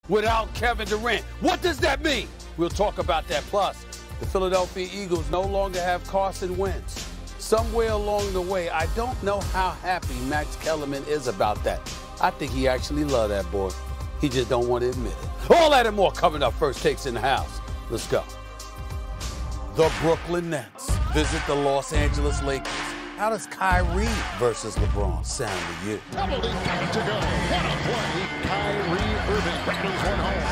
without Kevin Durant. What does that mean? We'll talk about that. Plus, the Philadelphia Eagles no longer have Carson Wentz. Somewhere along the way, I don't know how happy Max Kellerman is about that. I think he actually loves that boy. He just don't want to admit it. All that and more coming up. First Takes in the house. Let's go. The Brooklyn Nets visit the Los Angeles Lakers. How does Kyrie versus LeBron sound to you? Penalty count to go. What a play. Kyrie Irving rattles one home.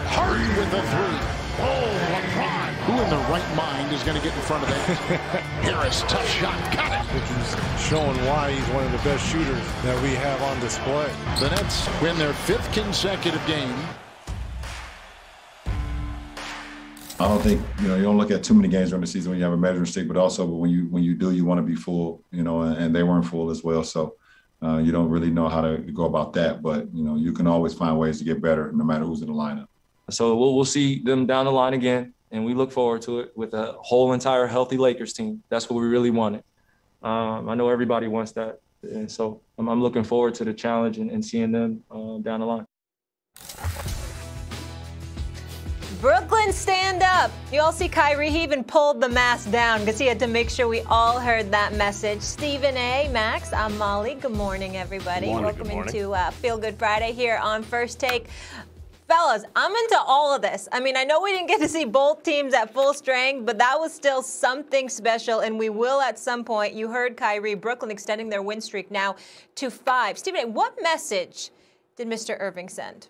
Harden with the three. Oh, LeBron. Who in the right mind is going to get in front of that? Harris, tough shot. Got it. Which is showing why he's one of the best shooters that we have on display. The Nets win their 5th consecutive game. I don't think, you don't look at too many games during the season when you have a measuring stick, but also when you do, you want to be full, and they weren't full as well. So you don't really know how to go about that. But, you can always find ways to get better no matter who's in the lineup. So we'll see them down the line again, and we look forward to it with a whole entire healthy Lakers team. That's what we really wanted. I know everybody wants that, and so I'm looking forward to the challenge and seeing them down the line. Brooklyn, stand up. You all see Kyrie, he even pulled the mask down because he had to make sure we all heard that message. Stephen A., Max, I'm Molly. Good morning, everybody. Good morning. Welcome Good morning. into Feel Good Friday here on First Take. Fellas, I'm into all of this. I mean, I know we didn't get to see both teams at full strength, but that was still something special, and we will at some point. You heard Kyrie, Brooklyn extending their win streak now to 5. Stephen A., what message did Mr. Irving send?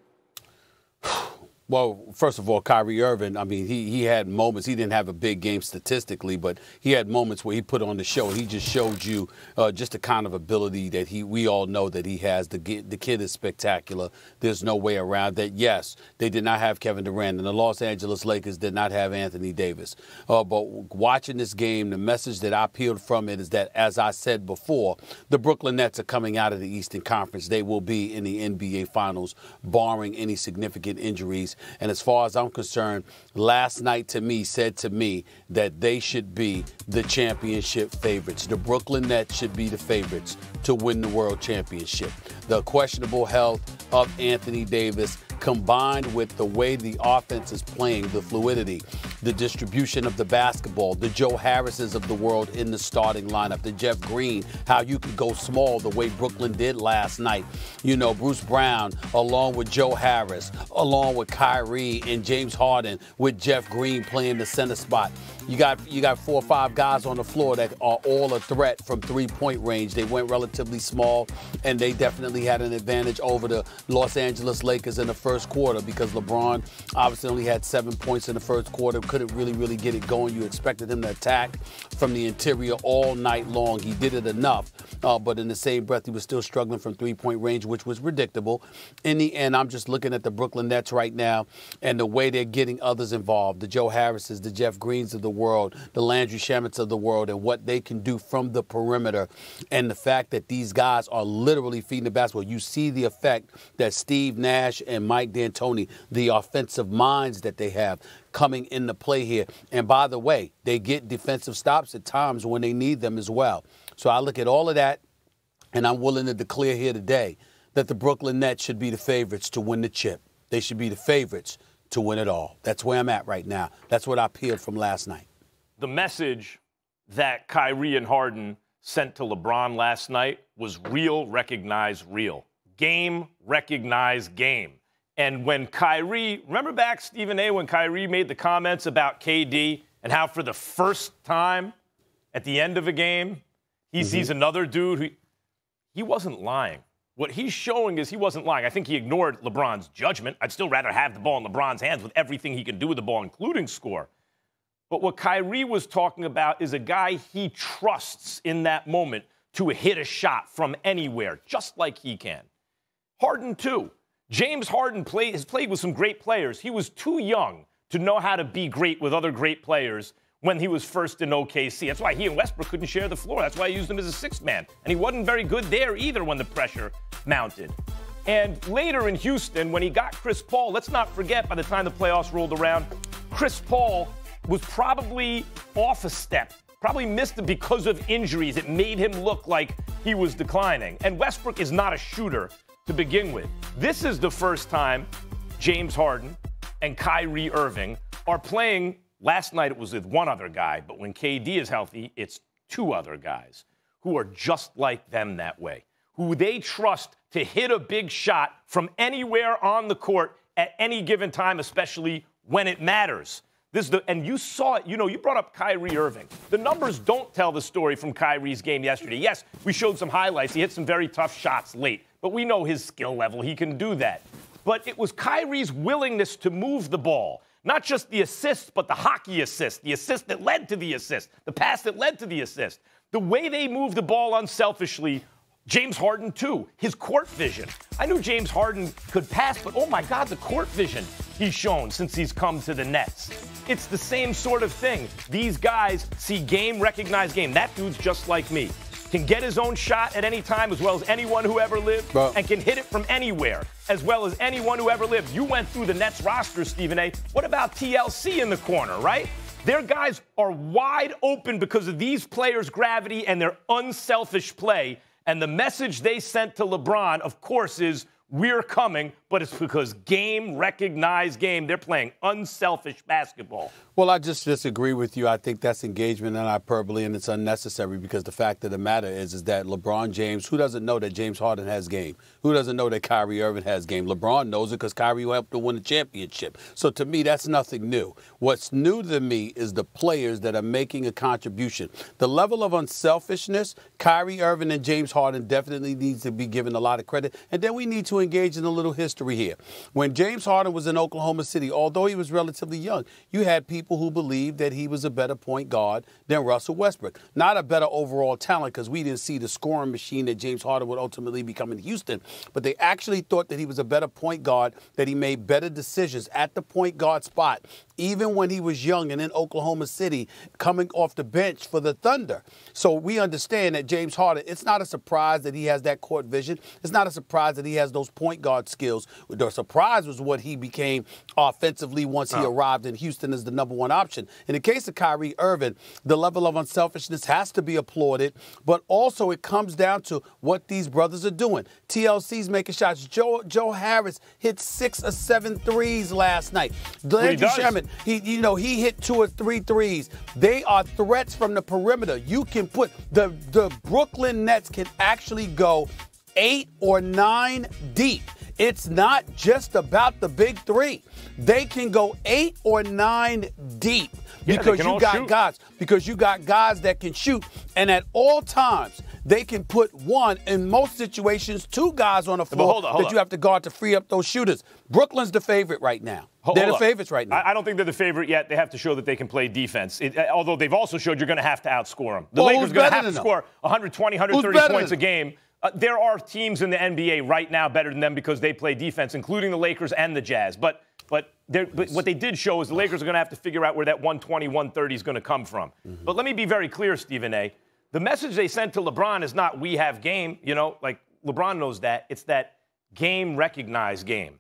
Well, first of all, Kyrie Irving, I mean, he had moments. He didn't have a big game statistically, but he had moments where he put on the show, and he just showed you just the kind of ability that we all know that he has. The kid is spectacular. There's no way around that. Yes, they did not have Kevin Durant, and the Los Angeles Lakers did not have Anthony Davis. But watching this game, the message that I peeled from it is that, as I said before, the Brooklyn Nets are coming out of the Eastern Conference. They will be in the NBA Finals, barring any significant injuries. And as far as I'm concerned, last night to me said to me that they should be the championship favorites. The Brooklyn Nets should be the favorites to win the world championship. The questionable health of Anthony Davis, combined with the way the offense is playing, the fluidity, the distribution of the basketball, the Joe Harrises of the world in the starting lineup, the Jeff Green, how you could go small the way Brooklyn did last night. Bruce Brown, along with Joe Harris, along with Kyrie and James Harden, with Jeff Green playing the center spot. You got 4 or 5 guys on the floor that are all a threat from three-point range. They went relatively small, and they definitely had an advantage over the Los Angeles Lakers in the first quarter because LeBron obviously only had 7 points in the first quarter, couldn't really get it going. You expected him to attack from the interior all night long. He did it enough, but in the same breath, he was still struggling from three-point range, which was predictable. In the end, I'm just looking at the Brooklyn Nets right now and the way they're getting others involved, the Joe Harrises, the Jeff Greens of the world, the Landry Shamits of the world, and what they can do from the perimeter, and the fact that these guys are literally feeding the basketball. You see the effect that Steve Nash and Mike D'Antoni, the offensive minds that they have, coming into play here. And by the way, they get defensive stops at times when they need them as well. So I look at all of that, and I'm willing to declare here today that the Brooklyn Nets should be the favorites to win the chip. They should be the favorites to win it all. That's where I'm at right now. That's what I peeled from last night. The message that Kyrie and Harden sent to LeBron last night was real, recognize real. Game, recognize game. And when Kyrie, remember back, Stephen A., when Kyrie made the comments about KD and how for the first time at the end of a game, he sees another dude who, he wasn't lying. What he's showing is he wasn't lying. I think he ignored LeBron's judgment. I'd still rather have the ball in LeBron's hands with everything he can do with the ball, including score. But what Kyrie was talking about is a guy he trusts in that moment to hit a shot from anywhere, just like he can. Harden, too. James Harden has played with some great players. He was too young to know how to be great with other great players when he was first in OKC. That's why he and Westbrook couldn't share the floor. That's why he used him as a sixth man. And he wasn't very good there either when the pressure mounted. And later in Houston, when he got Chris Paul, let's not forget, by the time the playoffs rolled around, Chris Paul was probably off a step probably missed it because of injuries. It made him look like he was declining. And Westbrook is not a shooter to begin with. This is the first time James Harden and Kyrie Irving are playing. Last night it was with one other guy, but when KD is healthy, it's two other guys who are just like them that way, who they trust to hit a big shot from anywhere on the court at any given time, especially when it matters. And you saw it. You brought up Kyrie Irving. The numbers don't tell the story from Kyrie's game yesterday. Yes, we showed some highlights. He hit some very tough shots late, but we know his skill level. He can do that. But it was Kyrie's willingness to move the ball, not just the assist, but the hockey assist, the assist that led to the assist, the pass that led to the assist. The way they moved the ball unselfishly. James Harden, too, his court vision. I knew James Harden could pass, but oh my God, the court vision he's shown since he's come to the Nets. It's the same sort of thing. These guys see game, recognize game. That dude's just like me. Can get his own shot at any time as well as anyone who ever lived, and can hit it from anywhere as well as anyone who ever lived. You went through the Nets roster, Stephen A. What about TLC in the corner, right? Their guys are wide open because of these players' gravity and their unselfish play. And the message they sent to LeBron, of course, is we're coming, but it's because game, recognized game. They're playing unselfish basketball. Well, I just disagree with you. I think that's engagement and hyperbole, and it's unnecessary because the fact of the matter is that LeBron James, who doesn't know that James Harden has game? Who doesn't know that Kyrie Irving has game? LeBron knows it because Kyrie helped to win the championship. So to me, that's nothing new. What's new to me is the players that are making a contribution. The level of unselfishness, Kyrie Irving and James Harden definitely needs to be given a lot of credit. And then we need to engage in a little history here. When James Harden was in Oklahoma City, although he was relatively young, you had people who believed that he was a better point guard than Russell Westbrook. Not a better overall talent because we didn't see the scoring machine that James Harden would ultimately become in Houston, but they actually thought that he was a better point guard, that he made better decisions at the point guard spot, even when he was young and in Oklahoma City coming off the bench for the Thunder. So we understand that James Harden, it's not a surprise that he has that court vision. It's not a surprise that he has those point guard skills. The surprise was what he became offensively once he arrived in Houston as the number one option. In the case of Kyrie Irving, the level of unselfishness has to be applauded, but also it comes down to what these brothers are doing. TLC's making shots. Joe Harris hit 6 or 7 threes last night. Landry Shamet, he hit 2 or 3 threes. They are threats from the perimeter. You can put the Brooklyn Nets can actually go 8 or 9 deep. It's not just about the big three. They can go 8 or 9 deep because you got guys that can shoot. And at all times, they can put one, in most situations, 2 guys on the floor that you have to guard to free up those shooters. Brooklyn's the favorite right now. They're the favorites right now. I don't think they're the favorite yet. They have to show that they can play defense. Although they've also showed you're going to have to outscore them. The Lakers are going to have to score 120, 130 points a game. There are teams in the NBA right now better than them because they play defense, including the Lakers and the Jazz. But what they did show is the Lakers are going to have to figure out where that 120, 130 is going to come from. Mm-hmm. But let me be very clear, Stephen A. The message they sent to LeBron is not we have game. Like LeBron knows that. It's that game recognized game.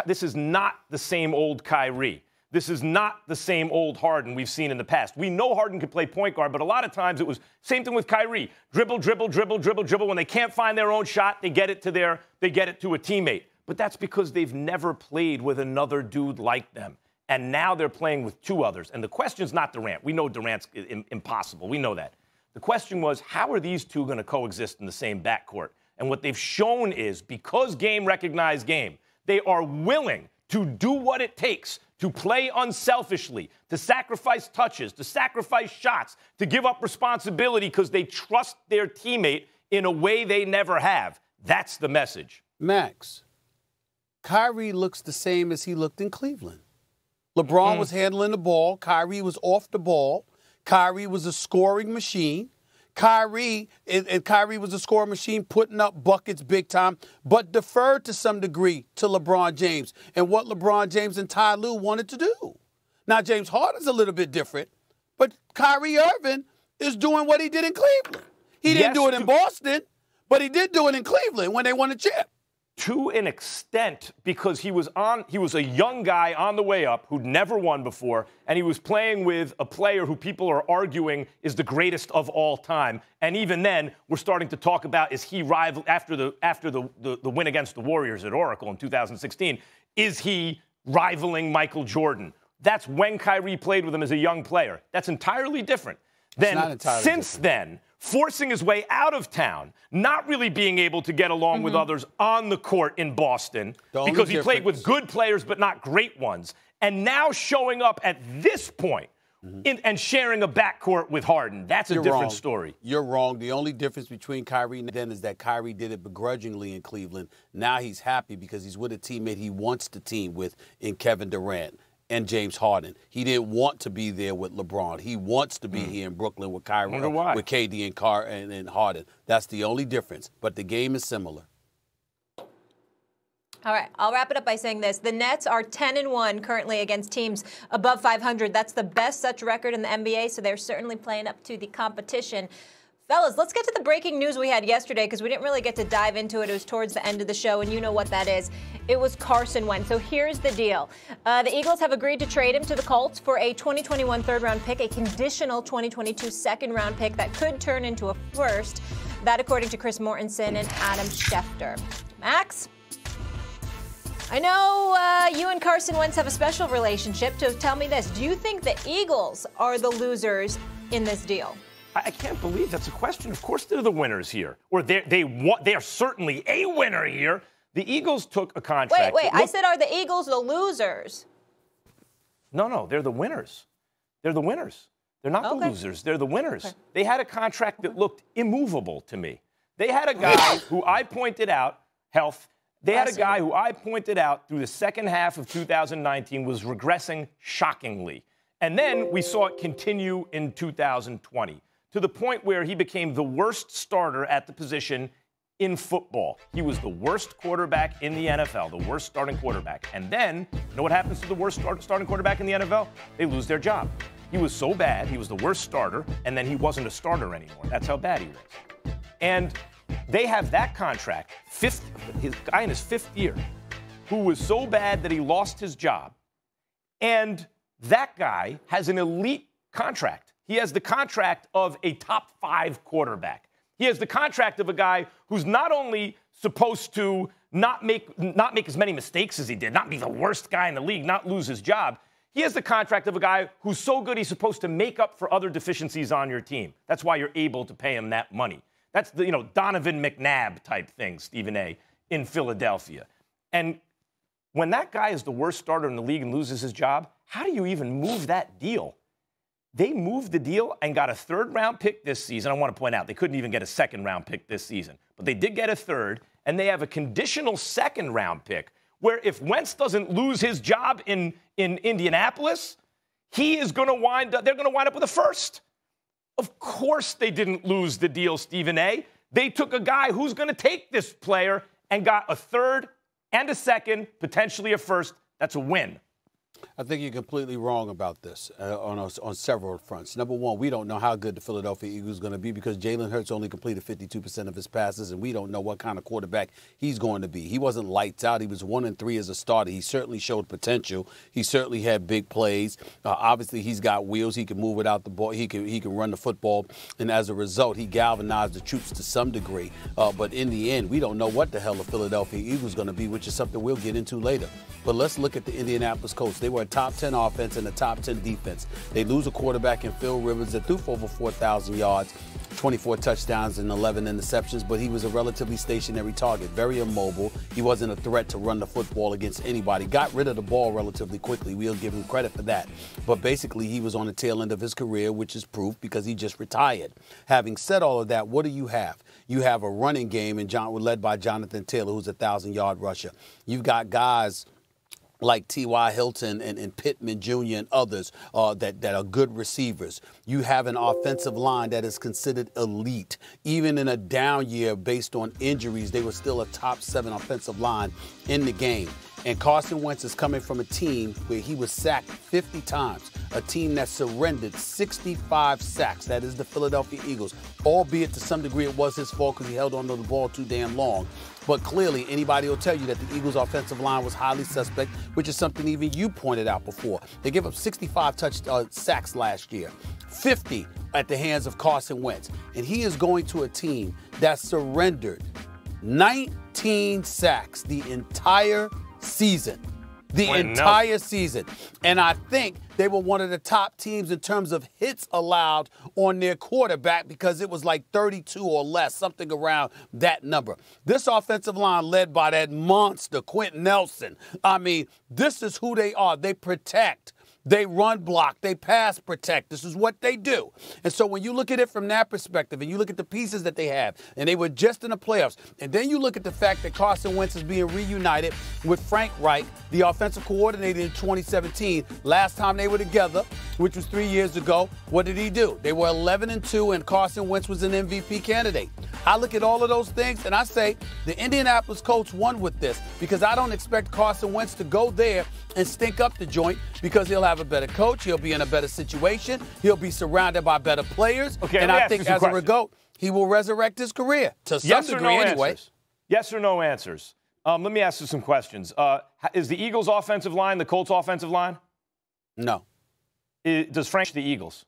This is not the same old Kyrie. This is not the same old Harden we've seen in the past. We know Harden could play point guard, but a lot of times it was same thing with Kyrie. Dribble. When they can't find their own shot, they get it to a teammate. But that's because they've never played with another dude like them. And now they're playing with 2 others. And the question's not Durant. We know Durant's impossible. We know that. The question was, how are these 2 going to coexist in the same backcourt? And what they've shown is, because game recognized game, they are willing to do what it takes to play unselfishly, to sacrifice touches, to sacrifice shots, to give up responsibility because they trust their teammate in a way they never have. That's the message. Max, Kyrie looks the same as he looked in Cleveland. LeBron was handling the ball. Kyrie was off the ball. Kyrie was a scoring machine. Kyrie was a scoring machine, putting up buckets big time, but deferred to some degree to LeBron James and what LeBron James and Ty Lue wanted to do. Now, James Harden's a little bit different, but Kyrie Irving is doing what he did in Cleveland. He didn't do it in Boston, but he did do it in Cleveland when they won a chip. to an extent, because he was a young guy on the way up who'd never won before, and he was playing with a player who people are arguing is the greatest of all time. And even then, we're starting to talk about, is he rival after the win against the Warriors at Oracle in 2016, is he rivaling Michael Jordan? That's when Kyrie played with him as a young player. That's entirely different. Then since then, forcing his way out of town, not really being able to get along with others on the court in Boston because he played with good players but not great ones, and now showing up at this point and sharing a backcourt with Harden. That's a different story. You're wrong. The only difference between Kyrie and then is that Kyrie did it begrudgingly in Cleveland. Now he's happy because he's with a teammate he wants to team with in Kevin Durant and James Harden. He didn't want to be there with LeBron. He wants to be here in Brooklyn with Kyrie, with KD and Harden. That's the only difference. But the game is similar. All right, I'll wrap it up by saying this. The Nets are 10-1 currently against teams above 500. That's the best such record in the NBA, so they're certainly playing up to the competition. Fellas, let's get to the breaking news we had yesterday because we didn't really get to dive into it. It was towards the end of the show, and you know what that is. It was Carson Wentz. So here's the deal. The Eagles have agreed to trade him to the Colts for a 2021 third-round pick, a conditional 2022 second-round pick that could turn into a first. That according to Chris Mortensen and Adam Schefter. Max? I know you and Carson Wentz have a special relationship, so tell me this. Do you think the Eagles are the losers in this deal? I can't believe that's a question. Of course they're the winners here. Or they are certainly a winner here. The Eagles took a contract. Wait. I said, are the Eagles the losers? No, they're the winners. They're the winners. They're not the losers. They're the winners. Okay. They had a contract that looked immovable to me. They had a guy who I pointed out, they had a guy who I pointed out through the second half of 2019 was regressing shockingly. And then we saw it continue in 2020. To the point where he became the worst starter at the position in football. He was the worst quarterback in the NFL, the worst starting quarterback. And then, you know what happens to the worst starting quarterback in the NFL? They lose their job. He was so bad, he was the worst starter, and then he wasn't a starter anymore. That's how bad he was. And they have that contract, his guy in his fifth year, who was so bad that he lost his job. And that guy has an elite contract. He has the contract of a top 5 quarterback. He has the contract of a guy who's not only supposed to not make as many mistakes as he did, not be the worst guy in the league, not lose his job. He has the contract of a guy who's so good he's supposed to make up for other deficiencies on your team. That's why you're able to pay him that money. That's the Donovan McNabb type thing, Stephen A., in Philadelphia. And when that guy is the worst starter in the league and loses his job, how do you even move that deal? They moved the deal and got a third-round pick this season. I want to point out, they couldn't even get a second-round pick this season. But they did get a third, and they have a conditional second-round pick where if Wentz doesn't lose his job in Indianapolis, they're going to wind up with a first. Of course they didn't lose the deal, Stephen A. They took a guy who's going to take this player and got a third and a second, potentially a first. That's a win. I think you're completely wrong about this on several fronts. Number one, we don't know how good the Philadelphia Eagles are going to be because Jalen Hurts only completed 52% of his passes, and we don't know what kind of quarterback he's going to be. He wasn't lights out. He was 1-3 as a starter. He certainly showed potential. He certainly had big plays. Obviously, he's got wheels. He can move without the ball. He can run the football, and as a result, he galvanized the troops to some degree. But in the end, we don't know what the hell the Philadelphia Eagles are going to be, which is something we'll get into later. But let's look at the Indianapolis Colts. They were a top 10 offense and a top 10 defense. They lose a quarterback in Phil Rivers that threw for over 4,000 yards, 24 touchdowns and 11 interceptions, but he was a relatively stationary target, very immobile. He wasn't a threat to run the football against anybody. Got rid of the ball relatively quickly. We'll give him credit for that. But basically, he was on the tail end of his career, which is proof because he just retired. Having said all of that, what do you have? You have a running game led by Jonathan Taylor, who's a 1,000-yard rusher. You've got guys like T.Y. Hilton and Pittman Jr. and others that are good receivers. You have an offensive line that is considered elite. Even in a down year based on injuries, they were still a top 7 offensive line in the game. And Carson Wentz is coming from a team where he was sacked 50 times, a team that surrendered 65 sacks. That is the Philadelphia Eagles, albeit to some degree it was his fault because he held on to the ball too damn long. But clearly, anybody will tell you that the Eagles' offensive line was highly suspect, which is something even you pointed out before. They gave up 65 sacks last year, 50 at the hands of Carson Wentz. And he is going to a team that surrendered 19 sacks the entire season. Season. And I think they were one of the top teams in terms of hits allowed on their quarterback because it was like 32 or less, something around that number. This offensive line led by that monster, Quentin Nelson. I mean, this is who they are. They protect. They run block. They pass protect. This is what they do. And so when you look at it from that perspective and you look at the pieces that they have, and they were just in the playoffs, and then you look at the fact that Carson Wentz is being reunited with Frank Reich, the offensive coordinator in 2017, last time they were together, which was 3 years ago, what did he do? They were 11-2, and Carson Wentz was an MVP candidate. I look at all of those things, and I say the Indianapolis Colts won with this because I don't expect Carson Wentz to go there and stink up the joint because he'll have a better coach. He'll be in a better situation. He'll be surrounded by better players. Okay, and I think as a result, he will resurrect his career to some degree anyway. Answers. Yes or no answers. Let me ask you some questions. Is the Eagles' offensive line the Colts' offensive line? No. Does Frank coach the Eagles?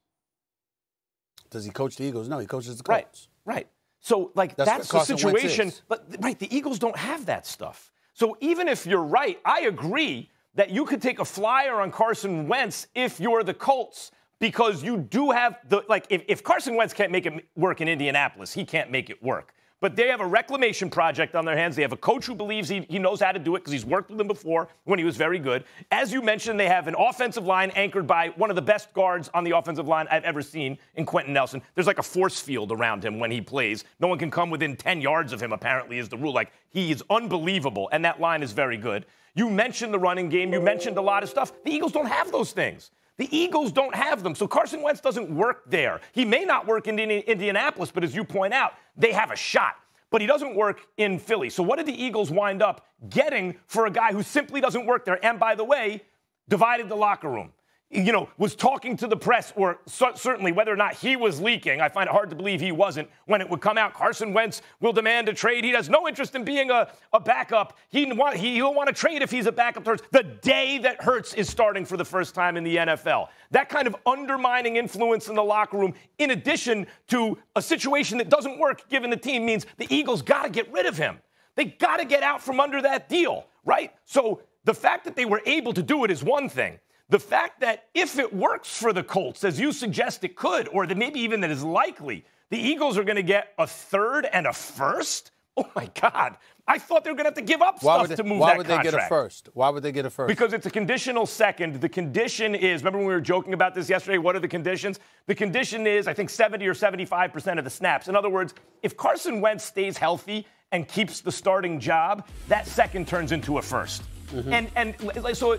Does he coach the Eagles? No, he coaches the Colts. Right. So, like, that's the situation. But, right, the Eagles don't have that stuff. So even if you're right, I agree that you could take a flyer on Carson Wentz if you're the Colts because you do have the, like, if Carson Wentz can't make it work in Indianapolis, he can't make it work. But they have a reclamation project on their hands. They have a coach who believes he knows how to do it because he's worked with him before when he was very good. As you mentioned, they have an offensive line anchored by one of the best guards on the offensive line I've ever seen in Quentin Nelson. There's like a force field around him when he plays. No one can come within 10 yards of him, apparently, is the rule. Like, he is unbelievable, and that line is very good. You mentioned the running game. You mentioned a lot of stuff. The Eagles don't have those things. The Eagles don't have them. So Carson Wentz doesn't work there. He may not work in Indianapolis, but as you point out, they have a shot. But he doesn't work in Philly. So what did the Eagles wind up getting for a guy who simply doesn't work there? And by the way, divided the locker room. You know, was talking to the press, or certainly whether or not he was leaking. I find it hard to believe he wasn't when it would come out. Carson Wentz will demand a trade. He has no interest in being a backup. He'll want to trade if he's a backup the day that Hurts is starting for the first time in the NFL. That kind of undermining influence in the locker room, in addition to a situation that doesn't work given the team, means the Eagles got to get rid of him. They got to get out from under that deal, right? So the fact that they were able to do it is one thing. The fact that if it works for the Colts, as you suggest it could, or that maybe even that is likely, the Eagles are going to get a third and a first? Oh, my God. I thought they were going to have to give up stuff to move that contract. Why would they get a first? Why would they get a first? Because it's a conditional second. The condition is, remember when we were joking about this yesterday, what are the conditions? The condition is, I think, 70 or 75% of the snaps. In other words, if Carson Wentz stays healthy and keeps the starting job, that second turns into a first. Mm-hmm.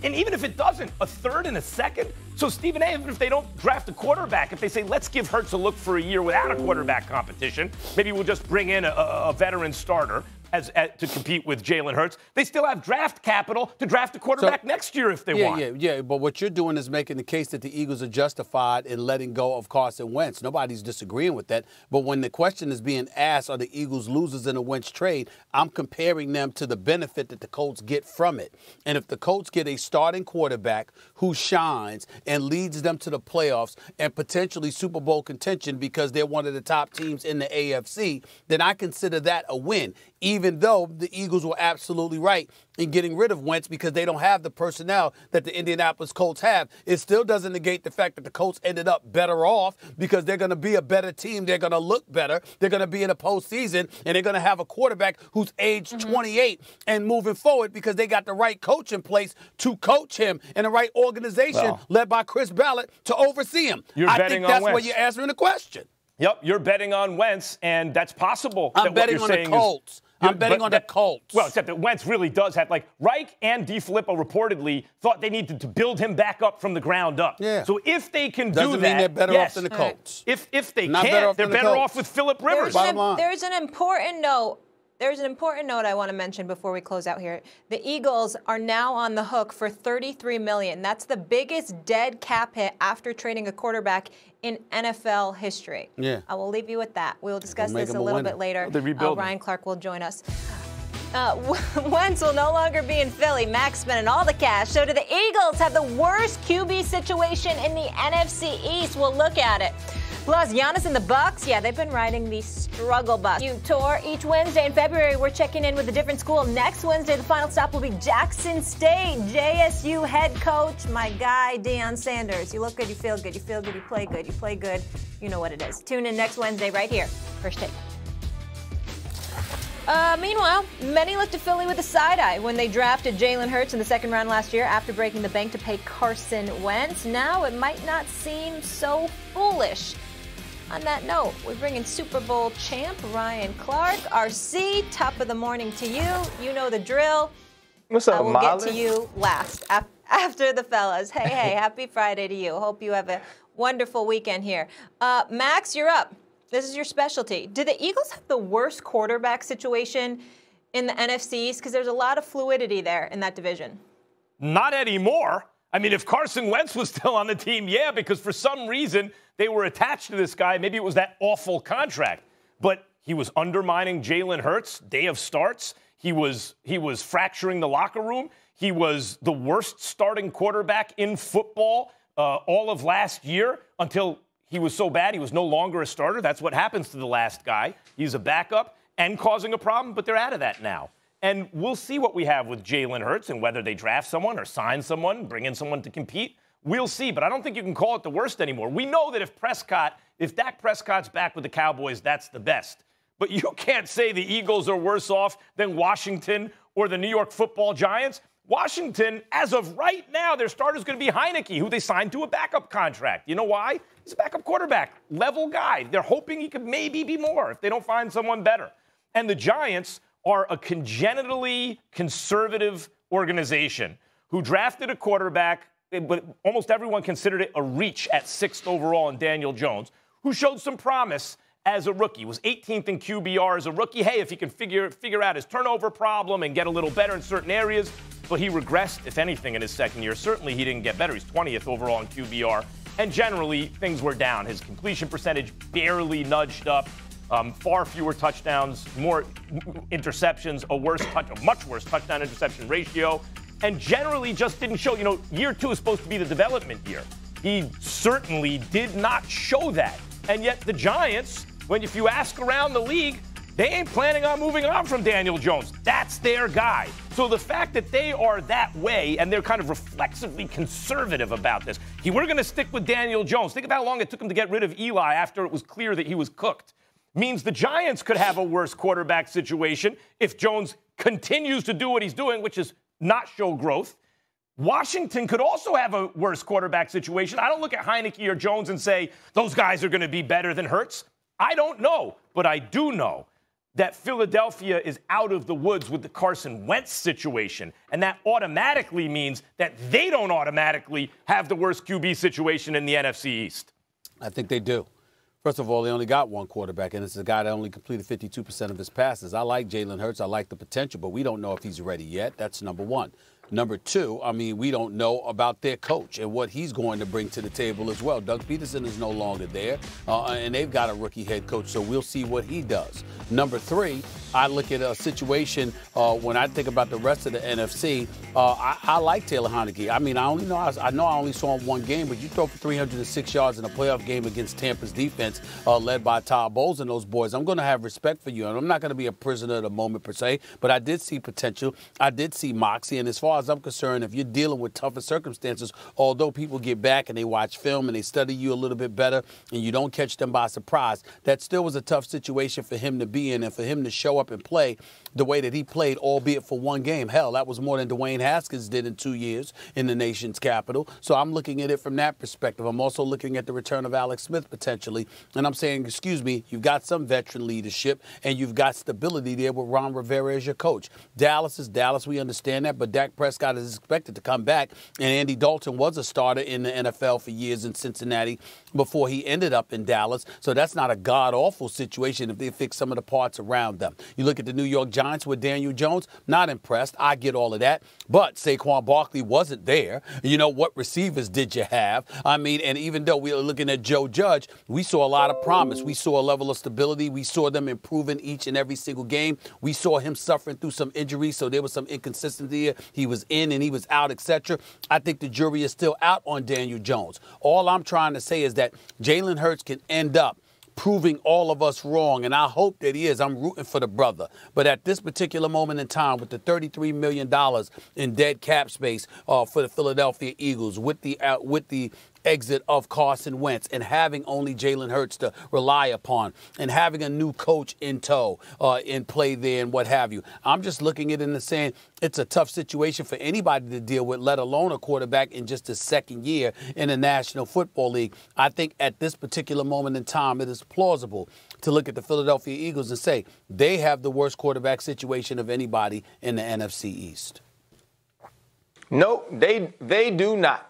And even if it doesn't, a third and a second? So, Stephen A., even if they don't draft a quarterback, if they say, let's give Hurts a look for a year without a quarterback competition, maybe we'll just bring in a veteran starter to compete with Jalen Hurts, they still have draft capital to draft a quarterback next year if they want. Yeah, but what you're doing is making the case that the Eagles are justified in letting go of Carson Wentz. Nobody's disagreeing with that. But when the question is being asked, are the Eagles losers in a Wentz trade, I'm comparing them to the benefit that the Colts get from it. And if the Colts get a starting quarterback who shines and leads them to the playoffs and potentially Super Bowl contention because they're one of the top teams in the AFC, then I consider that a win. Even though the Eagles were absolutely right in getting rid of Wentz because they don't have the personnel that the Indianapolis Colts have, it still doesn't negate the fact that the Colts ended up better off because they're going to be a better team. They're going to look better. They're going to be in a postseason, and they're going to have a quarterback who's aged 28 and moving forward because they got the right coach in place to coach him and the right organization led by Chris Ballard to oversee him. I think that's where you're answering the question. Yep, you're betting on Wentz, and that's possible. I'm betting on the Colts. I'm betting on the Colts. Well, except that Wentz really does have, like, Reich and DeFilippo reportedly thought they needed to build him back up from the ground up. Yeah. So if they can Doesn't do that, mean they're better off than the Colts. If they can't, they're better off with Phillip Rivers. There's an important note. There's an important note I want to mention before we close out here. The Eagles are now on the hook for $33 million. That's the biggest dead cap hit after trading a quarterback in NFL history. Yeah. I will leave you with that. We will discuss this a little bit later. Ryan Clark will join us. Wentz will no longer be in Philly. Max spending all the cash. So do the Eagles have the worst QB situation in the NFC East? We'll look at it. Plus, Giannis and the Bucks, yeah, they've been riding the struggle bus. You tour each Wednesday in February. We're checking in with a different school. Next Wednesday, the final stop will be Jackson State. JSU head coach, my guy, Deion Sanders. You look good, you feel good, you feel good, you play good, you play good. You know what it is. Tune in next Wednesday right here. First Take. Meanwhile, many looked to Philly with a side eye when they drafted Jalen Hurts in the second round last year after breaking the bank to pay Carson Wentz. Now it might not seem so foolish. On that note, we're bringing Super Bowl champ Ryan Clark. RC, top of the morning to you. You know the drill. What's up, Molly? I will get to you last after the fellas. Hey, happy Friday to you. Hope you have a wonderful weekend here. Max, you're up. This is your specialty. Do the Eagles have the worst quarterback situation in the NFC East? Because there's a lot of fluidity there in that division. Not anymore. I mean, if Carson Wentz was still on the team, yeah, because for some reason they were attached to this guy. Maybe it was that awful contract. But he was undermining Jalen Hurts day of starts. He was fracturing the locker room. He was the worst starting quarterback in football all of last year until he was so bad he was no longer a starter. That's what happens to the last guy. He's a backup and causing a problem, but they're out of that now. And we'll see what we have with Jalen Hurts and whether they draft someone or sign someone, bring in someone to compete. We'll see, but I don't think you can call it the worst anymore. We know that if Dak Prescott's back with the Cowboys, that's the best. But you can't say the Eagles are worse off than Washington or the New York Football Giants. Washington, as of right now, their starter's going to be Heineke, who they signed to a backup contract. You know why? He's a backup quarterback, level guy. They're hoping he could maybe be more if they don't find someone better. And the Giants are a congenitally conservative organization who drafted a quarterback, but almost everyone considered it a reach at 6th overall in Daniel Jones, who showed some promise as a rookie. Was 18th in QBR as a rookie. Hey, if he can figure out his turnover problem and get a little better in certain areas, but he regressed, if anything, in his second year. Certainly he didn't get better. He's 20th overall in QBR. And generally, things were down. His completion percentage barely nudged up. Far fewer touchdowns, more interceptions, a much worse touchdown-interception ratio. And generally just didn't show, year 2 is supposed to be the development year. He certainly did not show that. And yet the Giants, if you ask around the league, they ain't planning on moving on from Daniel Jones. That's their guy. So the fact that they are that way and they're kind of reflexively conservative about this. We're going to stick with Daniel Jones. Think of how long it took him to get rid of Eli after it was clear that he was cooked. Means the Giants could have a worse quarterback situation if Jones continues to do what he's doing, which is not show growth. Washington could also have a worse quarterback situation. I don't look at Heineke or Jones and say, those guys are going to be better than Hurts. I don't know, but I do know that Philadelphia is out of the woods with the Carson Wentz situation, and that automatically means that they don't automatically have the worst QB situation in the NFC East. I think they do. First of all, they only got one quarterback, and it's a guy that only completed 52% of his passes. I like Jalen Hurts. I like the potential, but we don't know if he's ready yet. That's number one. Number two, we don't know about their coach and what he's going to bring to the table as well. Doug Peterson is no longer there, and they've got a rookie head coach, so we'll see what he does. Number three, I look at a situation when I think about the rest of the NFC. I like Taylor Heineke. I know I only saw him one game, but you throw for 306 yards in a playoff game against Tampa's defense, led by Todd Bowles and those boys. I'm going to have respect for you, and I'm not going to be a prisoner of the moment per se, but I did see potential. I did see moxie, and as far as I'm concerned, if you're dealing with tougher circumstances, although people get back and they watch film and they study you a little bit better and you don't catch them by surprise, that still was a tough situation for him to be in and for him to show up and play the way that he played, albeit for one game. Hell, that was more than Dwayne Haskins did in 2 years in the nation's capital. So I'm looking at it from that perspective. I'm also looking at the return of Alex Smith potentially, and I'm saying, excuse me, you've got some veteran leadership and you've got stability there with Ron Rivera as your coach. Dallas is Dallas, we understand that, but Dak Prescott is expected to come back, and Andy Dalton was a starter in the NFL for years in Cincinnati before he ended up in Dallas. So that's not a god-awful situation if they fix some of the parts around them. You look at the New York Giants with Daniel Jones, not impressed. I get all of that. But Saquon Barkley wasn't there. You know, what receivers did you have? I mean, and even though we were looking at Joe Judge, we saw a lot of promise. We saw a level of stability. We saw them improving each and every single game. We saw him suffering through some injuries, so there was some inconsistency here. He was in and he was out, etc. I think the jury is still out on Daniel Jones. All I'm trying to say is that Jalen Hurts can end up proving all of us wrong, and I hope that he is. I'm rooting for the brother. But at this particular moment in time, with the $33 million in dead cap space for the Philadelphia Eagles, with the exit of Carson Wentz, and having only Jalen Hurts to rely upon, and having a new coach in tow, in play there and what have you, I'm just looking at it and saying it's a tough situation for anybody to deal with, let alone a quarterback in just his second year in the National Football League. I think at this particular moment in time, it is plausible to look at the Philadelphia Eagles and say they have the worst quarterback situation of anybody in the NFC East. No, they do not.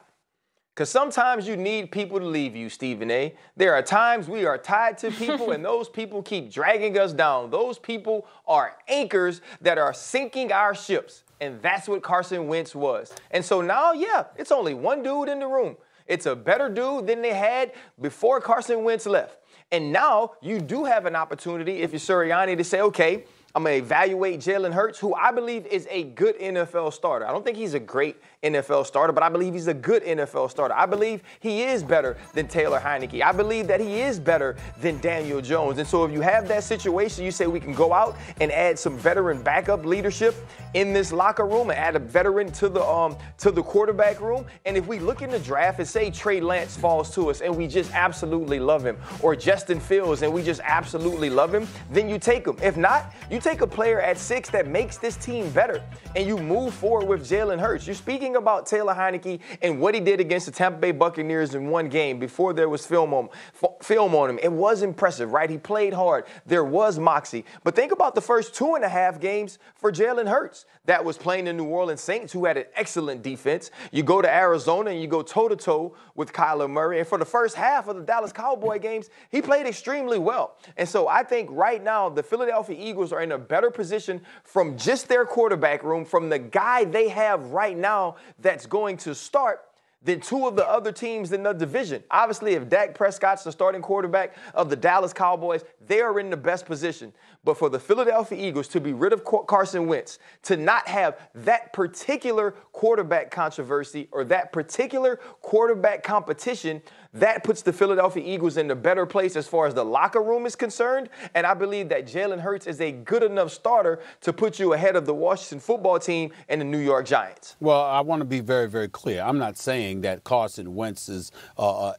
Because sometimes you need people to leave you, Stephen A. There are times we are tied to people and those people keep dragging us down. Those people are anchors that are sinking our ships. And that's what Carson Wentz was. And so now, yeah, it's only one dude in the room. It's a better dude than they had before Carson Wentz left. And now you do have an opportunity, if you're Sirianni, to say, okay, I'm going to evaluate Jalen Hurts, who I believe is a good NFL starter. I don't think he's a great NFL starter, but I believe he's a good NFL starter. I believe he is better than Taylor Heineke. I believe that he is better than Daniel Jones. And so if you have that situation, you say we can go out and add some veteran backup leadership in this locker room and add a veteran to the quarterback room. And if we look in the draft and say Trey Lance falls to us and we just absolutely love him, or Justin Fields and we just absolutely love him, then you take him. If not, you take a player at 6 that makes this team better and you move forward with Jalen Hurts. You're speaking about Taylor Heineke and what he did against the Tampa Bay Buccaneers in one game before there was film on him. It was impressive, right? He played hard. There was moxie. But think about the first 2.5 games for Jalen Hurts. That was playing the New Orleans Saints, who had an excellent defense. You go to Arizona and you go toe-to-toe with Kyler Murray. And for the first half of the Dallas Cowboy games, he played extremely well. And so I think right now the Philadelphia Eagles are in a better position from just their quarterback room, from the guy they have right now that's going to start, than 2 of the other teams in the division. Obviously, if Dak Prescott's the starting quarterback of the Dallas Cowboys, they are in the best position. But for the Philadelphia Eagles to be rid of Carson Wentz, to not have that particular quarterback controversy or that particular quarterback competition, that puts the Philadelphia Eagles in a better place as far as the locker room is concerned. And I believe that Jalen Hurts is a good enough starter to put you ahead of the Washington football team and the New York Giants. Well, I want to be very, very clear. I'm not saying that Carson Wentz's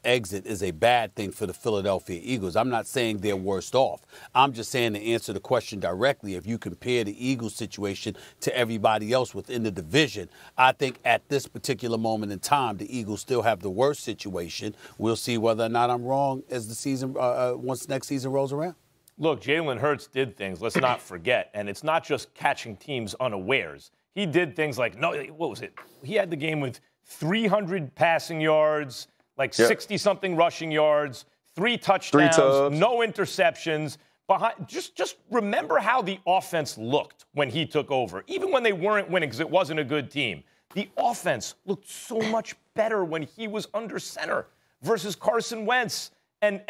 exit is a bad thing for the Philadelphia Eagles. I'm not saying they're worse off. I'm just saying, to answer the question directly, if you compare the Eagles situation to everybody else within the division, I think at this particular moment in time, the Eagles still have the worst situation. We'll see whether or not I'm wrong as the season, once next season rolls around. Look, Jalen Hurts did things, let's not forget, and it's not just catching teams unawares. He did things like, what was it? He had the game with 300 passing yards, like 60-something rushing yards, 3 touchdowns, no interceptions. Just remember how the offense looked when he took over, even when they weren't winning because it wasn't a good team. The offense looked so much better when he was under center versus Carson Wentz. And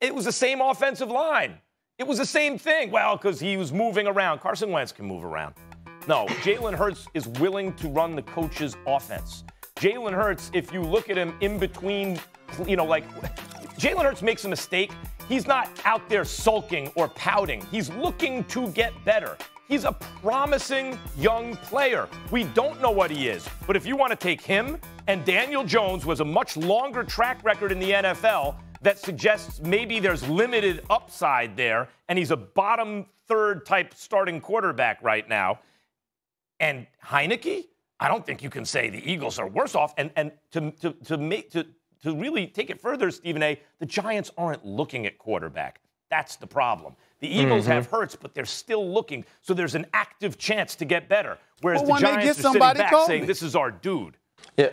it was the same offensive line. It was the same thing. Well, because he was moving around. Carson Wentz can move around. No, Jalen Hurts is willing to run the coach's offense. Jalen Hurts, if you look at him in between, Jalen Hurts makes a mistake, he's not out there sulking or pouting. He's looking to get better. He's a promising young player. We don't know what he is, but if you want to take him and Daniel Jones, was a much longer track record in the NFL that suggests maybe there's limited upside there, and he's a bottom third type starting quarterback right now. And Heineke, I don't think you can say the Eagles are worse off. And to really take it further, Stephen A., the Giants aren't looking at quarterback. That's the problem. The Eagles have Hurts, but they're still looking. So there's an active chance to get better. Whereas the Giants are sitting back saying, this is our dude. Yeah.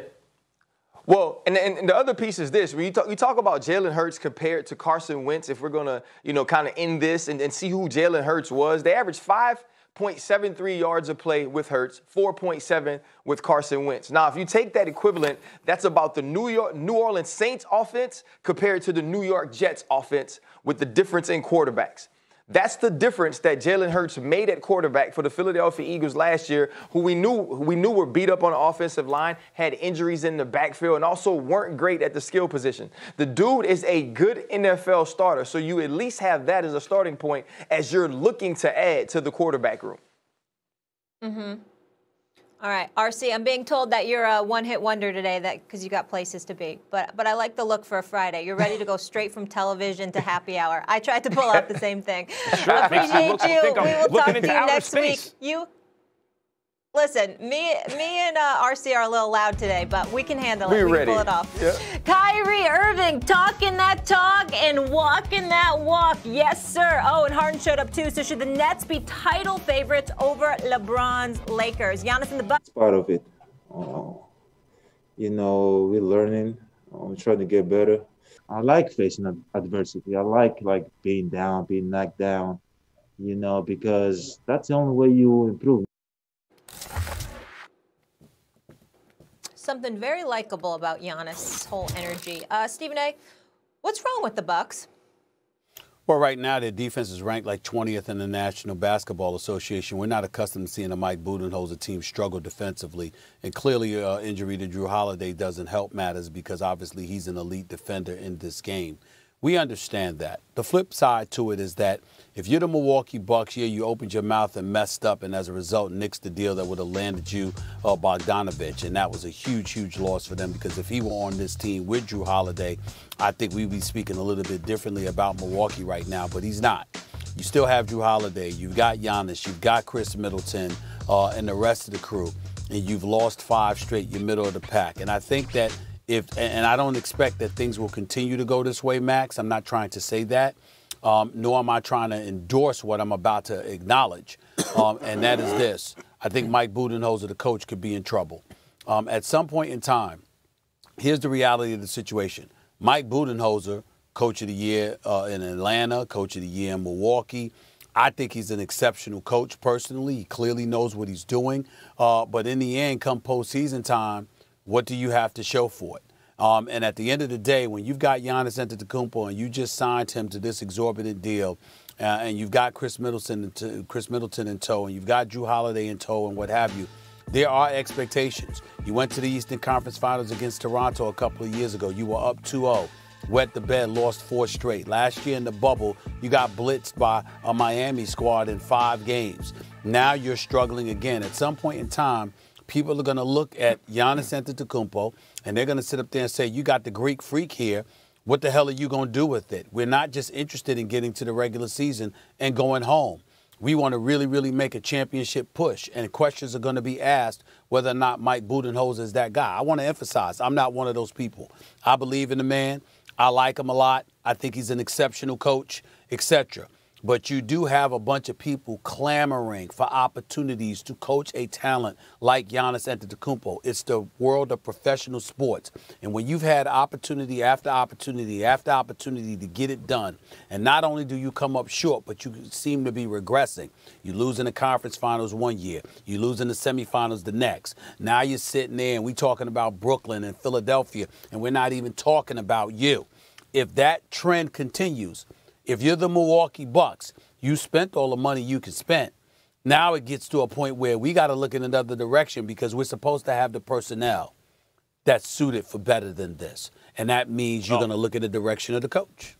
Well, and the other piece is this. When you talk about Jalen Hurts compared to Carson Wentz, if we're going to, kind of end this and see who Jalen Hurts was, they averaged 5.73 yards a play with Hurts, 4.7 with Carson Wentz. Now, if you take that equivalent, that's about the New Orleans Saints offense compared to the New York Jets offense with the difference in quarterbacks. That's the difference that Jalen Hurts made at quarterback for the Philadelphia Eagles last year, who we knew were beat up on the offensive line, had injuries in the backfield, and also weren't great at the skill position. The dude is a good NFL starter, so you at least have that as a starting point as you're looking to add to the quarterback room. Mm-hmm. All right, RC, I'm being told that you're a one-hit wonder today because you got places to be. But I like the look for a Friday. You're ready to go straight from televion to happy hour. I tried to pull off the same thing. Sure, Appreciate you. We will talk to you next space. week. Listen, me and RC are a little loud today, but we can handle it. We can pull it off. Yeah. Kyrie Irving talking that talk and walking that walk. Yes, sir. Oh, and Harden showed up too. So should the Nets be title favorites over LeBron's Lakers? Giannis in the Bucks. Part of it. We're learning. We're trying to get better. I like facing adversity. I like being down, being knocked down, because that's the only way you improve. Something very likable about Giannis' whole energy. Stephen A., what's wrong with the Bucks? Well, right now their defense is ranked like 20th in the National Basketball Association. We're not accustomed to seeing a Mike Budenholzer team struggle defensively. And clearly injury to Drew Holiday doesn't help matters because obviously he's an elite defender in this game. We understand that. The flip side to it is that if you're the Milwaukee Bucks, you opened your mouth and messed up, and as a result, nixed the deal that would have landed you Bogdanovich, and that was a huge, huge loss for them because if he were on this team with Drew Holiday, I think we'd be speaking a little bit differently about Milwaukee right now, but he's not. You still have Drew Holiday, you've got Giannis, you've got Chris Middleton, and the rest of the crew, and you've lost 5 straight, you're middle of the pack, and I think that and I don't expect that things will continue to go this way, Max. I'm not trying to say that, nor am I trying to endorse what I'm about to acknowledge, and that is this. I think Mike Budenholzer, the coach, could be in trouble. At some point in time, here's the reality of the situation. Mike Budenholzer, coach of the year in Atlanta, coach of the year in Milwaukee. I think he's an exceptional coach personally. He clearly knows what he's doing. But in the end, come postseason time, what do you have to show for it? And at the end of the day, when you've got Giannis Antetokounmpo and you just signed him to this exorbitant deal, and you've got Chris Middleton in tow, and you've got Drew Holiday in tow and what have you, there are expectations. You went to the Eastern Conference Finals against Toronto a couple of years ago. You were up 2-0. Wet the bed, lost 4 straight. Last year in the bubble, you got blitzed by a Miami squad in 5 games. Now you're struggling again. At some point in time, people are going to look at Giannis Antetokounmpo, and they're going to sit up there and say, you got the Greek freak here. What the hell are you going to do with it? We're not just interested in getting to the regular season and going home. We want to really, really make a championship push, and questions are going to be asked whether or not Mike Budenholzer is that guy. I want to emphasize, I'm not one of those people. I believe in the man. I like him a lot. I think he's an exceptional coach, etc. But you do have a bunch of people clamoring for opportunities to coach a talent like Giannis Antetokounmpo. It's the world of professional sports. And when you've had opportunity after opportunity after opportunity to get it done, and not only do you come up short, but you seem to be regressing. You lose in the conference finals one year. You lose in the semifinals the next. Now you're sitting there and we're talking about Brooklyn and Philadelphia, and we're not even talking about you. If that trend continues, if you're the Milwaukee Bucks, you spent all the money you can spend. Now it gets to a point where we got to look in another direction because we're supposed to have the personnel that's suited for better than this. And that means you're going to look at the direction of the coach.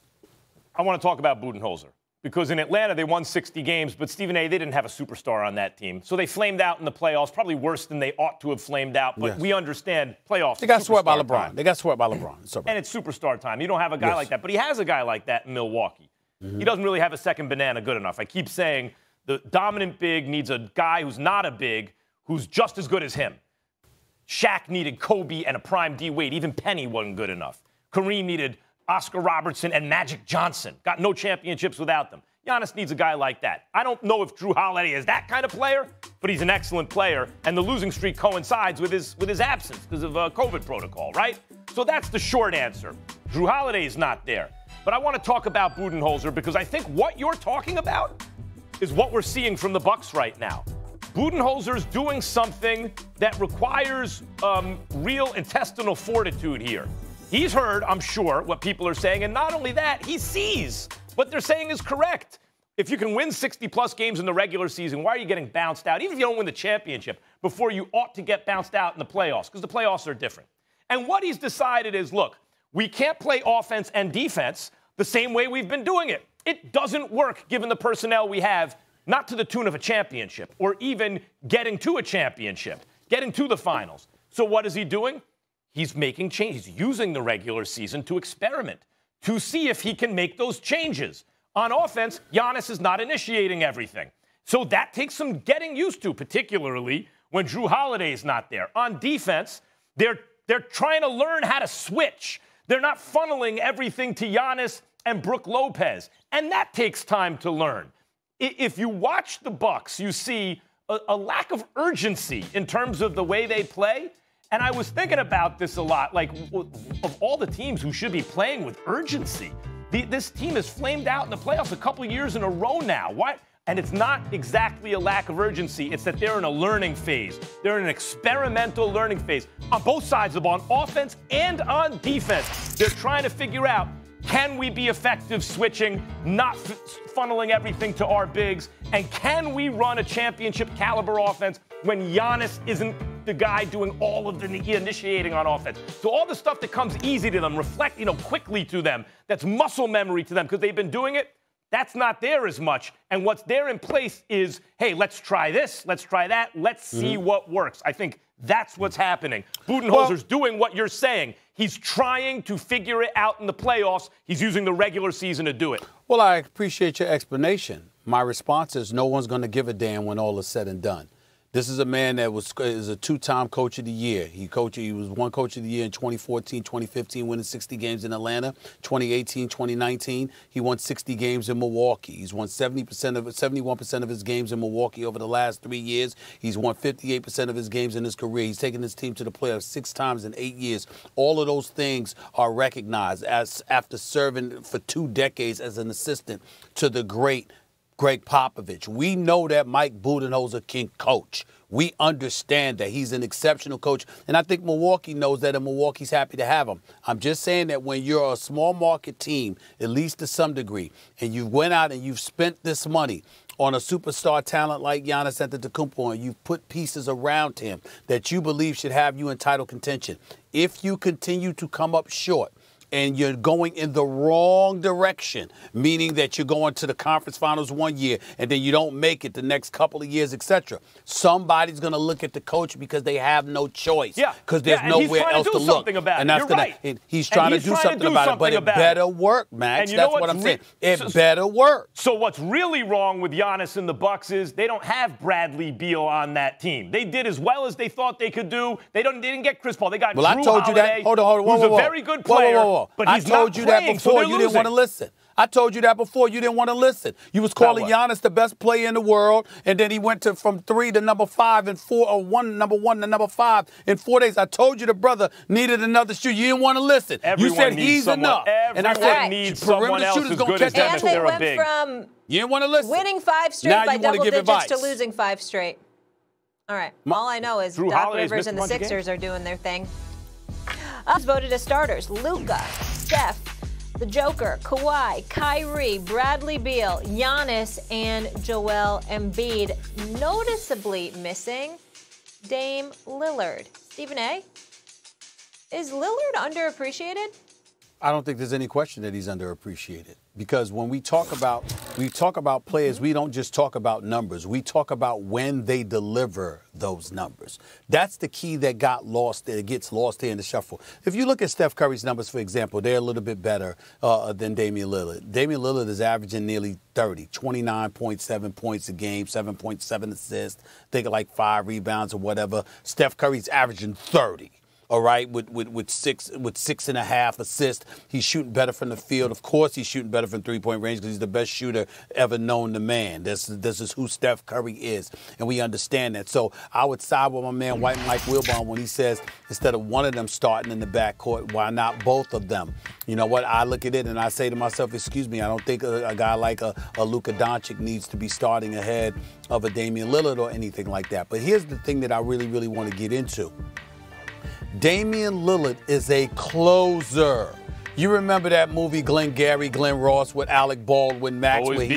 I want to talk about Budenholzer because in Atlanta they won 60 games, but Stephen A., they didn't have a superstar on that team. So they flamed out in the playoffs, probably worse than they ought to have flamed out. But we understand playoffs. They got swept by LeBron. They got swept by LeBron. And it's superstar time. You don't have a guy like that. But he has a guy like that in Milwaukee. He doesn't really have a second banana good enough. I keep saying the dominant big needs a guy who's not a big, who's just as good as him. Shaq needed Kobe and a prime D. Wade. Even Penny wasn't good enough. Kareem needed Oscar Robertson and Magic Johnson. Got no championships without them. Giannis needs a guy like that. I don't know if Drew Holiday is that kind of player, but he's an excellent player, and the losing streak coincides with his absence because of COVID protocol, right? So that's the short answer. Drew Holiday is not there. But I want to talk about Budenholzer because I think what you're talking about is what we're seeing from the Bucks right now. Budenholzer's doing something that requires real intestinal fortitude here. He's heard, I'm sure, what people are saying, and not only that, he sees what they're saying is correct. If you can win 60-plus games in the regular season, why are you getting bounced out? Even if you don't win the championship, before you ought to get bounced out in the playoffs, because the playoffs are different. And what he's decided is, look, we can't play offense and defense the same way we've been doing it. It doesn't work given the personnel we have, not to the tune of a championship or even getting to a championship, getting to the finals. So what is he doing? He's making changes. He's using the regular season to experiment, to see if he can make those changes. On offense, Giannis is not initiating everything. So that takes some getting used to, particularly when Drew Holiday is not there. On defense, they're trying to learn how to switch. They're not funneling everything to Giannis and Brook Lopez, and that takes time to learn. If you watch the Bucks, you see a lack of urgency in terms of the way they play. And I was thinking about this a lot, like of all the teams who should be playing with urgency, this team has flamed out in the playoffs a couple years in a row now. Why? And it's not exactly a lack of urgency. It's that they're in a learning phase. They're in an experimental learning phase on both sides of the ball, on offense and on defense. They're trying to figure out, can we be effective switching, not funneling everything to our bigs? And can we run a championship caliber offense when Giannis isn't the guy doing all of the initiating on offense? So all the stuff that comes easy to them, reflect, quickly to them, that's muscle memory to them because they've been doing it, that's not there as much. And what's there in place is, hey, let's try this, let's try that, let's see what works. I think that's what's happening. Budenholzer's doing what you're saying. He's trying to figure it out in the playoffs. He's using the regular season to do it. Well, I appreciate your explanation. My response is no one's going to give a damn when all is said and done. This is a man that is a two-time coach of the year. He was one coach of the year in 2014, 2015, winning 60 games in Atlanta. 2018, 2019, he won 60 games in Milwaukee. He's won 71% of his games in Milwaukee over the last 3 years. He's won 58% of his games in his career. He's taken his team to the playoffs 6 times in 8 years. All of those things are recognized as after serving for 2 decades as an assistant to the great Greg Popovich. We know that Mike Budenholzer can coach. We understand that he's an exceptional coach, and I think Milwaukee knows that, and Milwaukee's happy to have him. I'm just saying that when you're a small market team, at least to some degree, and you went out and you've spent this money on a superstar talent like Giannis Antetokounmpo, and you've put pieces around him that you believe should have you in title contention, if you continue to come up short, and you're going in the wrong direction, meaning that you're going to the conference finals one year and then you don't make it the next couple of years, etc. Somebody's going to look at the coach because they have no choice. Yeah. Because there's nowhere else to look. And that's he's trying to do something about it, but it better work, Max. That's what I'm saying. It better work. So what's really wrong with Giannis and the Bucks is they don't have Bradley Beal on that team. They did as well as they thought they could do. They didn't get Chris Paul. They got Drew Holiday, who's a very good player. But I told you that before. You didn't want to listen. I told you that before. You didn't want to listen. You was calling Giannis the best player in the world, and then he went from 3 to number 5 in 4, or number 1 to number 5 in 4 days. I told you the brother needed another shooter. You didn't want to listen. You said he's enough. And I said needs someone else as good as them if they're a big. From you didn't want to listen. Winning 5 straight by double digits to losing 5 straight. All right. All I know is Doc Rivers and the Sixers are doing their thing. Voted as starters: Luka, Steph, the Joker, Kawhi, Kyrie, Bradley Beal, Giannis, and Joel Embiid. Noticeably missing Dame Lillard. Stephen A., is Lillard underappreciated? I don't think there's any question that he's underappreciated, because when we talk about players, we don't just talk about numbers. We talk about when they deliver those numbers. That's the key that gets lost here in the shuffle. If you look at Steph Curry's numbers, for example, they're a little bit better than Damian Lillard. Damian Lillard is averaging nearly 30, 29.7 points a game, 7.7 assists, think like 5 rebounds or whatever. Steph Curry's averaging 30. all right, with 6.5 assists. He's shooting better from the field. Of course, he's shooting better from three-point range because he's the best shooter ever known to man. This is who Steph Curry is, and we understand that. So I would side with my man White Mike Wilbon when he says instead of one of them starting in the backcourt, why not both of them? You know what? I look at it and I say to myself, excuse me, I don't think a guy like a Luka Doncic needs to be starting ahead of a Damian Lillard or anything like that. But here's the thing that I really, really want to get into. Damian Lillard is a closer. You remember that movie Glenn Ross with Alec Baldwin, Max, when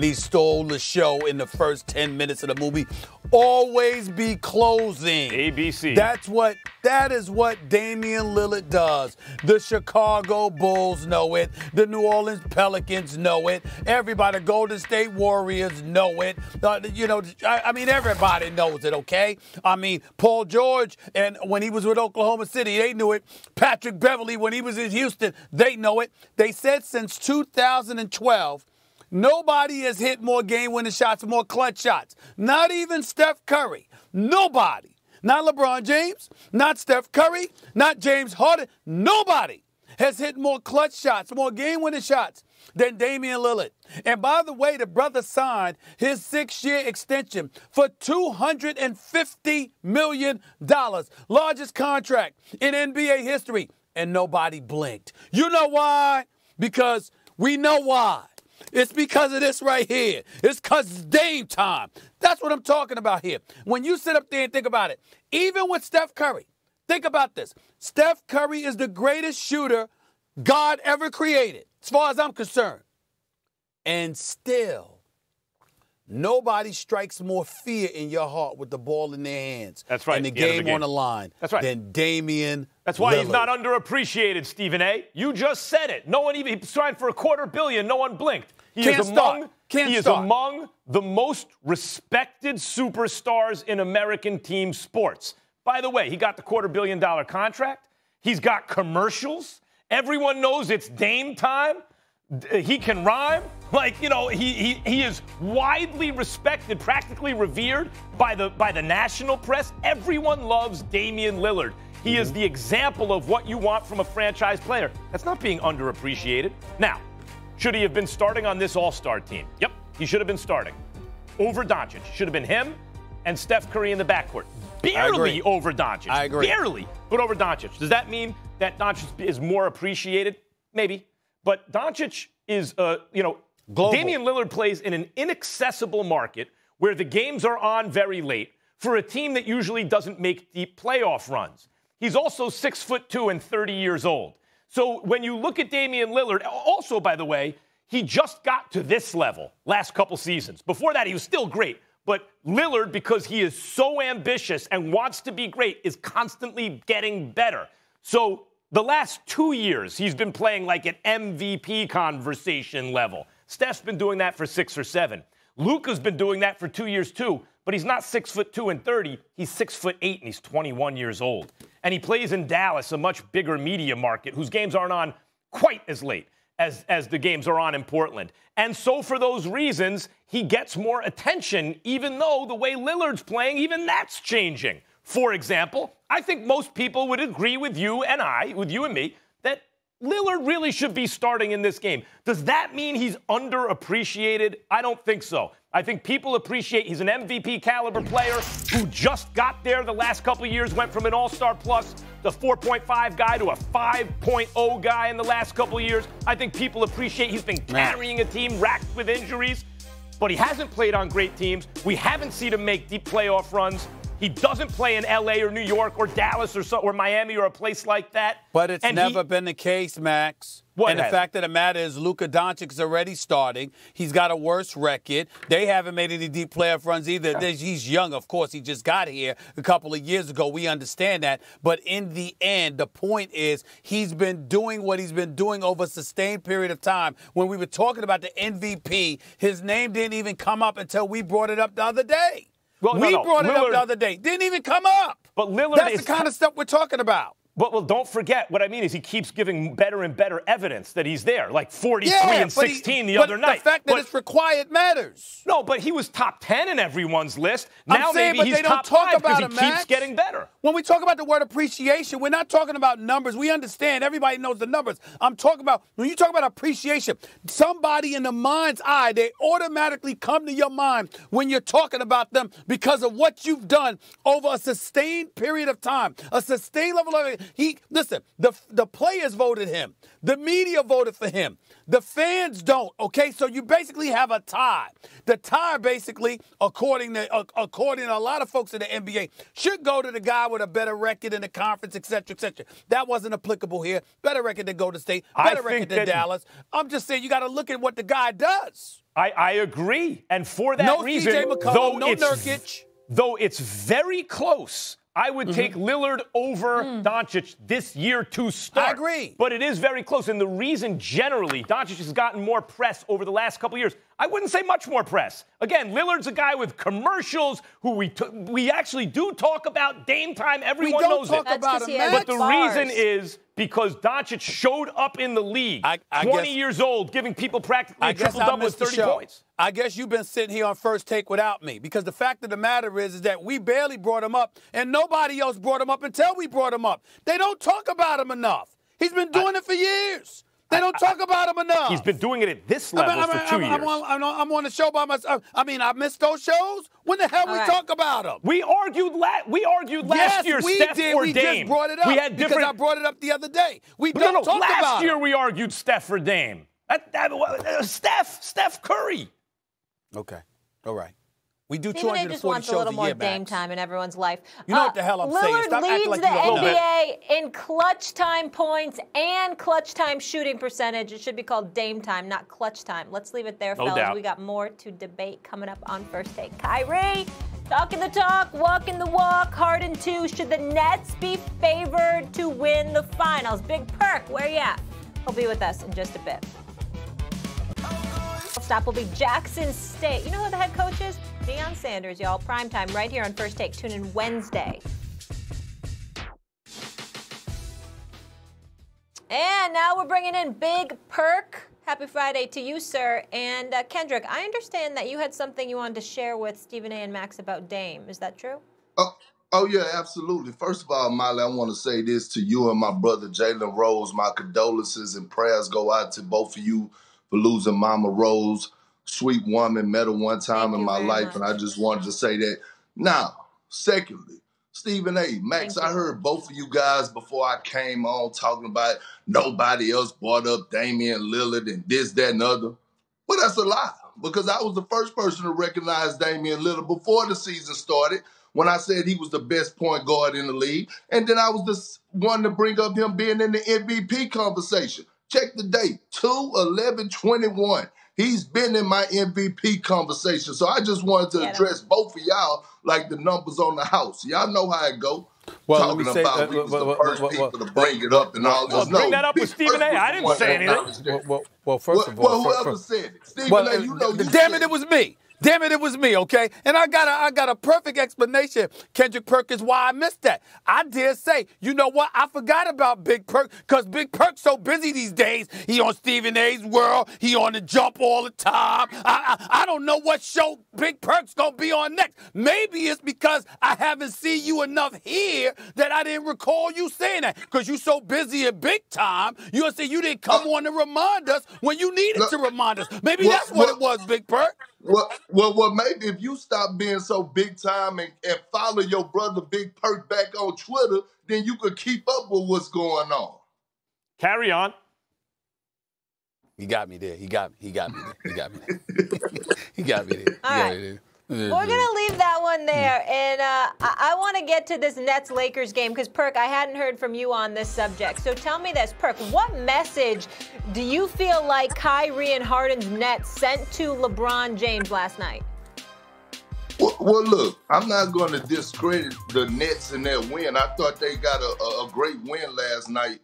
he stole the show in the first 10 minutes of the movie? Always be closing. ABC. That is what Damian Lillard does. The Chicago Bulls know it. The New Orleans Pelicans know it. Everybody, Golden State Warriors know it. I mean, everybody knows it, okay? I mean, Paul George, and when he was with Oklahoma City, they knew it. Patrick Beverley, when he was in Houston, they know it. They said since 2012, nobody has hit more game-winning shots, more clutch shots. Not even Steph Curry. Nobody. Not LeBron James, not Steph Curry, not James Harden. Nobody has hit more clutch shots, more game-winning shots than Damian Lillard. And by the way, the brother signed his 6-year extension for $250 million. Largest contract in NBA history. And nobody blinked. You know why? Because we know why. It's because of this right here. It's because it's Dame time. That's what I'm talking about here. When you sit up there and think about it, even with Steph Curry, think about this. Steph Curry is the greatest shooter God ever created, as far as I'm concerned. And still, nobody strikes more fear in your heart with the ball in their hands. That's right. And the game on the line. That's right. Than Damian That's why Lillard. He's not underappreciated, Stephen A. You just said it. No one even, he's trying for $250 million. No one blinked. He is among the most respected superstars in American team sports. By the way, he got the $250 million contract. He's got commercials. Everyone knows it's Dame time. He can rhyme. He is widely respected, practically revered by the national press. Everyone loves Damian Lillard. He is the example of what you want from a franchise player. That's not being underappreciated. Now, should he have been starting on this all-star team? Yep, he should have been starting. Over Doncic. Should have been him and Steph Curry in the backcourt. Barely over Doncic. I agree. Barely, but over Doncic. Does that mean that Doncic is more appreciated? Maybe. But Doncic is, global. Damian Lillard plays in an inaccessible market where the games are on very late for a team that usually doesn't make deep playoff runs. He's also 6'2" and 30 years old. So when you look at Damian Lillard, also, by the way, he just got to this level last couple seasons. Before that, he was still great. But Lillard, because he is so ambitious and wants to be great, is constantly getting better. So the last 2 years, he's been playing like an MVP conversation level. Steph's been doing that for 6 or 7. Luka's been doing that for 2 years, too. But he's not 6'2" and 30. He's 6'8" and he's 21 years old. And he plays in Dallas, a much bigger media market, whose games aren't on quite as late as the games are on in Portland. And so for those reasons, he gets more attention, even though the way Lillard's playing, even that's changing. For example, I think most people would agree with you and me, that Lillard really should be starting in this game. Does that mean he's underappreciated? I don't think so. I think people appreciate he's an MVP caliber player who just got there the last couple of years, went from an all-star plus, the 4.5 guy to a 5.0 guy in the last couple of years. I think people appreciate he's been carrying a team racked with injuries, but he hasn't played on great teams. We haven't seen him make deep playoff runs. He doesn't play in L.A. or New York or Dallas or Miami or a place like that. But it's never been the case, Max. And the fact of the matter is Luka Doncic is already starting. He's got a worse record. They haven't made any deep playoff runs either. Yeah. He's young, of course. He just got here a couple of years ago. We understand that. But in the end, the point is he's been doing what he's been doing over a sustained period of time. When we were talking about the MVP, his name didn't even come up until we brought it up the other day. Well, we brought it up the other day. Didn't even come up. But Lillard That's the kind of stuff we're talking about. Well, don't forget, what I mean is he keeps giving better and better evidence that he's there, like 43 and 16 the other night. The fact that it's required matters. No, but he was top 10 in everyone's list. I'm Now saying, maybe but he's they don't top talk 5 about because him, he keeps Max. getting better. When we talk about the word appreciation, we're not talking about numbers. We understand. Everybody knows the numbers. I'm talking about, when you talk about appreciation, somebody in the mind's eye, they automatically come to your mind when you're talking about them because of what you've done over a sustained period of time, a sustained level of listen, the players voted him. The media voted for him. The fans don't, okay? So you basically have a tie. The tie basically, according to a lot of folks in the NBA, should go to the guy with a better record in the conference, et cetera, et cetera. That wasn't applicable here. Better record than Golden State. Better record than Dallas. I'm just saying you got to look at what the guy does. I agree. And for that reason, CJ McCollum, no Nurkic. Though it's very close, I would take Lillard over Doncic this year to start. I agree. But it is very close. And the reason generally Doncic has gotten more press over the last couple of years, I wouldn't say much more press. Again, Lillard's a guy with commercials who we actually do talk about Dame time. Everyone knows it. We don't talk about him, But the reason is because Doncic showed up in the league, 20 years old, giving people practically a triple-double with 30 points. I guess you've been sitting here on First Take without me because the fact of the matter is that we barely brought him up and nobody else brought him up until we brought him up. They don't talk about him enough. He's been doing it for years. They don't talk about him enough. He's been doing it at this level for 2 years. I'm on the show by myself. I mean, I missed those shows. When the hell we talk about him? We argued last year, Steph or we Dame. Just brought it up we had because I brought it up the other day. We but don't talk about it. Last year we argued Steph or Dame. Steph Curry. Okay. All right. We do Stephen 240 A just wants shows a little more year, Dame Max. time in everyone's life. You know what the hell I'm saying? Stop Lillard acting leads like you don't the know. NBA in clutch time points and clutch time shooting percentage. It should be called Dame time, not clutch time. Let's leave it there, No fellas. doubt. We got more to debate coming up on First Take. Kyrie, talking the talk, walking the walk. Harden too. Should the Nets be favored to win the finals? Big Perk, where you at? He'll be with us in just a bit. Stop will be Jackson State. You know who the head coach is? Deion Sanders, y'all. Primetime right here on First Take. Tune in Wednesday. And now we're bringing in Big Perk. Happy Friday to you, sir. And Kendrick, I understand that you had something you wanted to share with Stephen A. and Max about Dame. Is that true? Oh, yeah, absolutely. First of all, Molly, I want to say this to you and my brother, Jalen Rose. My condolences and prayers go out to both of you for losing Mama Rose. Sweet woman, met her one time in my life, and I just wanted to say that. Now, secondly, Stephen A., Max, I heard both of you guys before I came on talking about nobody else brought up Damian Lillard and this, that, and other. But that's a lie, because I was the first person to recognize Damian Lillard before the season started when I said he was the best point guard in the league. And then I was the one to bring up him being in the MVP conversation. Check the date, 2/11/21. He's been in my MVP conversation. So I just wanted to address both of y'all like the numbers on the house. Y'all know how it go. Well, talking about we was the first people to bring it up and all this. Bring that up with Stephen A. I didn't say anything. Well, first of all, whoever said it. Stephen A., you know you damn it, it was me. Damn it, it was me, okay? And I got a perfect explanation, Kendrick Perkins, why I missed that. I dare say, you know what? I forgot about Big Perk because Big Perk's so busy these days. He on Stephen A.'s World. He on The Jump all the time. I don't know what show Big Perk's going to be on next. Maybe it's because I haven't seen you enough here that I didn't recall you saying that because you so busy at big time. You'll say you didn't come on to remind us when you needed to remind us. Maybe that's what it was, Big Perk. Well, maybe if you stop being so big time and follow your brother Big Perk back on Twitter, then you could keep up with what's going on. Carry on. He got me there. He got me there. He got me there. All right. We're going to leave that one there, and I want to get to this Nets-Lakers game because, Perk, I hadn't heard from you on this subject. So tell me this, Perk, what message do you feel like Kyrie and Harden's Nets sent to LeBron James last night? Well, look, I'm not going to discredit the Nets in that win. I thought they got a great win last night,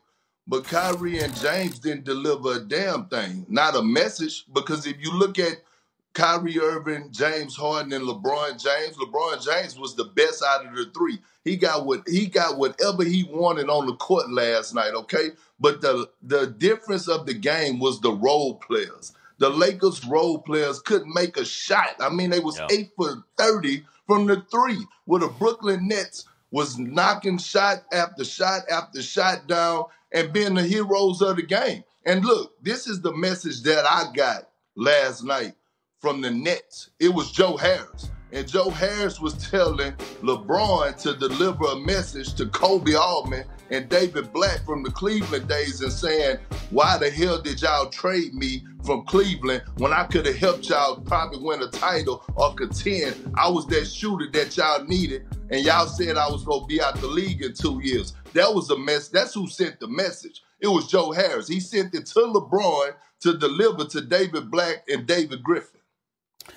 but Kyrie and James didn't deliver a damn thing, not a message, because if you look at Kyrie Irving, James Harden, and LeBron James. LeBron James was the best out of the three. He got whatever he wanted on the court last night, okay? But the difference of the game was the role players. The Lakers role players couldn't make a shot. I mean, they was 8 for 30 from the three, where the Brooklyn Nets was knocking shot after shot after shot down and being the heroes of the game. And look, this is the message that I got last night from the Nets. It was Joe Harris. And Joe Harris was telling LeBron to deliver a message to Kobe Altman and David Black from the Cleveland days and saying, why the hell did y'all trade me from Cleveland when I could have helped y'all probably win a title or contend? I was that shooter that y'all needed, and y'all said I was going to be out the league in 2 years. That was a mess. That's who sent the message. It was Joe Harris. He sent it to LeBron to deliver to David Black and David Griffin.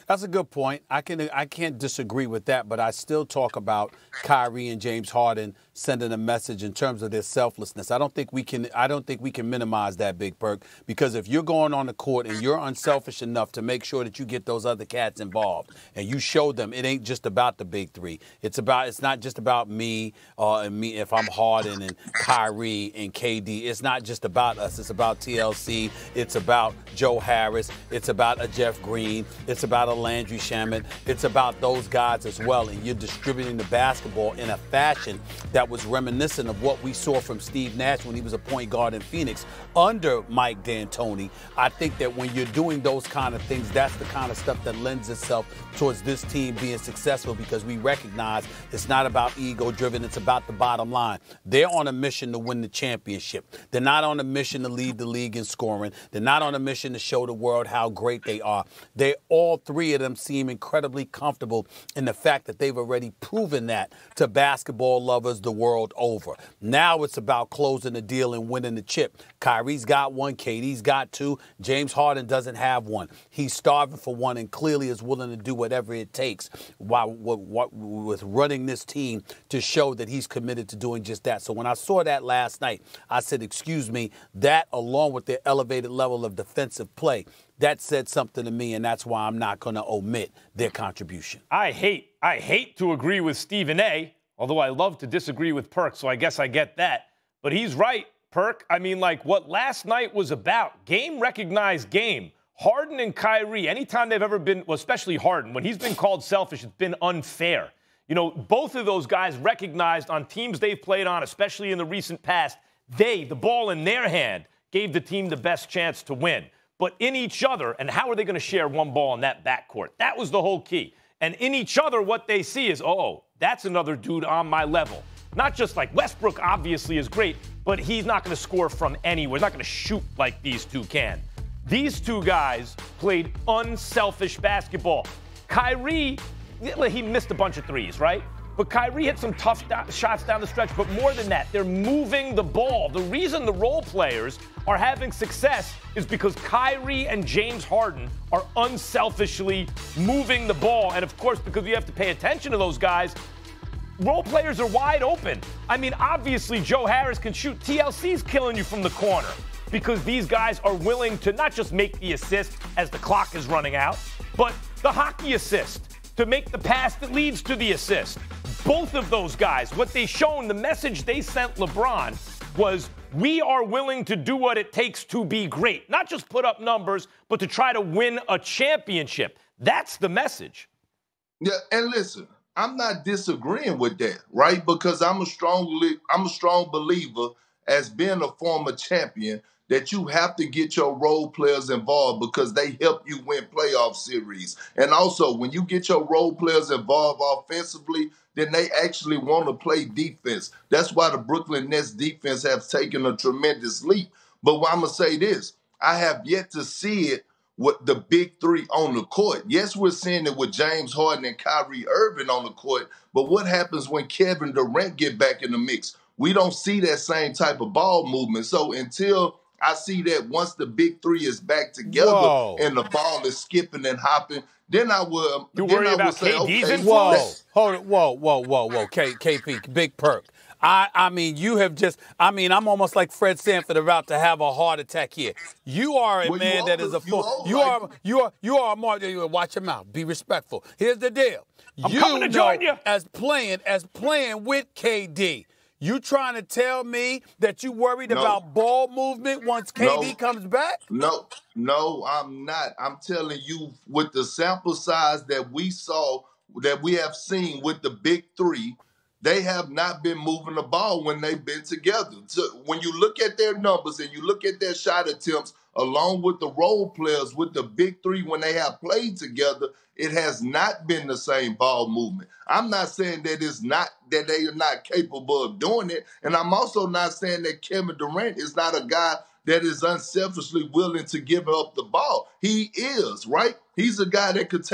That's a good point. I can't disagree with that, but I still talk about Kyrie and James Harden sending a message in terms of their selflessness. I don't think we can minimize that, Big Perk, because if you're going on the court and you're unselfish enough to make sure that you get those other cats involved and you show them it ain't just about the big three. It's not just about me and me if I'm Harden and Kyrie and KD. It's not just about us. It's about TLC. It's about Joe Harris. It's about a Jeff Green. It's about a Landry Shamet. It's about those guys as well. And you're distributing the basketball in a fashion that was reminiscent of what we saw from Steve Nash when he was a point guard in Phoenix under Mike D'Antoni. I think that when you're doing those kind of things, that's the kind of stuff that lends itself towards this team being successful, because we recognize it's not about ego-driven. It's about the bottom line. They're on a mission to win the championship. They're not on a mission to lead the league in scoring. They're not on a mission to show the world how great they are. All three of them seem incredibly comfortable in the fact that they've already proven that to basketball lovers the world over. Now it's about closing the deal and winning the chip. Kyrie's got one, KD's got two, James Harden doesn't have one. He's starving for one and clearly is willing to do whatever it takes with running this team to show that he's committed to doing just that. So when I saw that last night, I said, excuse me, that along with their elevated level of defensive play, that said something to me, and that's why I'm not going to omit their contribution. I hate to agree with Stephen A., although I love to disagree with Perk, so I guess I get that. But he's right, Perk. I mean, like what last night was about, game recognized game. Harden and Kyrie, anytime they've ever been, well, especially Harden, when he's been called selfish, it's been unfair. You know, both of those guys recognized on teams they've played on, especially in the recent past, the ball in their hand, gave the team the best chance to win. But in each other, and how are they going to share one ball in that backcourt? That was the whole key. And in each other, what they see is, oh, that's another dude on my level. Not just like Westbrook obviously is great, but he's not going to score from anywhere. He's not going to shoot like these two can. These two guys played unselfish basketball. Kyrie, he missed a bunch of threes, right? But Kyrie hit some tough shots down the stretch. But more than that, they're moving the ball. The reason the role players are having success is because Kyrie and James Harden are unselfishly moving the ball. And, of course, because we have to pay attention to those guys, role players are wide open. I mean, obviously, Joe Harris can shoot. TLC's killing you from the corner because these guys are willing to not just make the assist as the clock is running out, but the hockey assist to make the pass that leads to the assist. Both of those guys, what they shown, the message they sent LeBron was, we are willing to do what it takes to be great. Not just put up numbers, but to try to win a championship. That's the message. Yeah, and listen, I'm not disagreeing with that, right? Because I'm a strong believer, as being a former champion, that you have to get your role players involved because they help you win playoff series. And also, when you get your role players involved offensively, then they actually want to play defense. That's why the Brooklyn Nets defense has taken a tremendous leap. But I'm going to say this, I have yet to see it with the big three on the court. Yes, we're seeing it with James Harden and Kyrie Irving on the court, but what happens when Kevin Durant get back in the mix? We don't see that same type of ball movement. So until I see that once the big three is back together and the ball is skipping and hopping, then I will. You worry about KD's influence? Hold it. Whoa. KP, Big Perk. I mean, you have just, I mean, I'm almost like Fred Sanford about to have a heart attack here. You are a man that is a full, you are more, watch your mouth, be respectful. Here's the deal. I'm coming to join you. As playing with KD, you trying to tell me that you worried about ball movement once KD comes back? No, I'm not. I'm telling you, with the sample size that we saw, that we have seen with the big three, they have not been moving the ball when they've been together. So when you look at their numbers and you look at their shot attempts, along with the role players with the big three when they have played together, it has not been the same ball movement. I'm not saying that they are not capable of doing it, and I'm also not saying that Kevin Durant is not a guy that is unselfishly willing to give up the ball. He is, right? He's a guy that could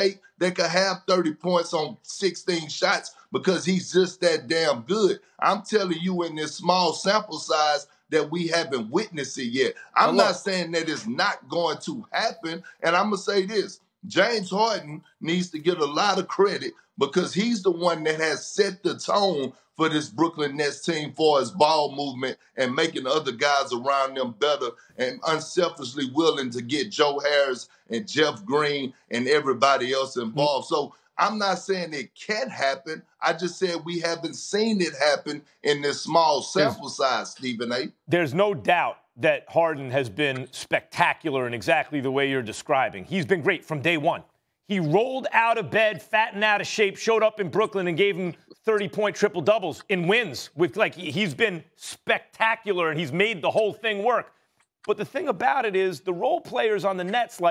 have 30 points on 16 shots because he's just that damn good. I'm telling you, in this small sample size, that we haven't witnessed it yet. I'm not saying that it's not going to happen, and I'm going to say this. James Harden needs to get a lot of credit because he's the one that has set the tone for this Brooklyn Nets team for his ball movement and making the other guys around them better and unselfishly willing to get Joe Harris and Jeff Green and everybody else involved. So I'm not saying it can't happen. I just said we haven't seen it happen in this small sample size, Stephen A. There's no doubt that Harden has been spectacular in exactly the way you're describing. He's been great from day one. He rolled out of bed, fat and out of shape, showed up in Brooklyn and gave him 30-point triple-doubles in wins. He's been spectacular, and he's made the whole thing work. But the thing about it is the role players on the Nets,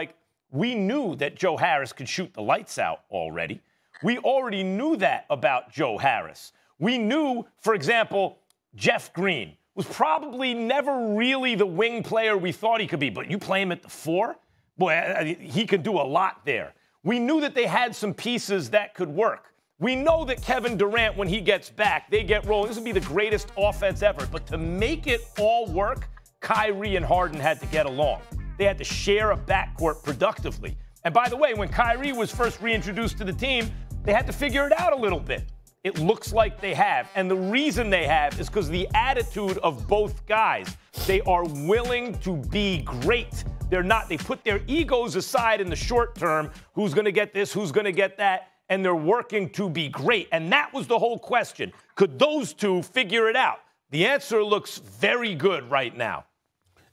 we knew that Joe Harris could shoot the lights out already. We already knew that about Joe Harris. We knew, for example, Jeff Green was probably never really the wing player we thought he could be. But you play him at the 4? Boy, he could do a lot there. We knew that they had some pieces that could work. We know that Kevin Durant, when he gets back, they get rolling. This would be the greatest offense ever. But to make it all work, Kyrie and Harden had to get along. They had to share a backcourt productively. And by the way, when Kyrie was first reintroduced to the team, they had to figure it out a little bit. It looks like they have. And the reason they have is because the attitude of both guys. They are willing to be great. They put their egos aside in the short term. Who's going to get this? Who's going to get that? And they're working to be great. And that was the whole question. Could those two figure it out? The answer looks very good right now.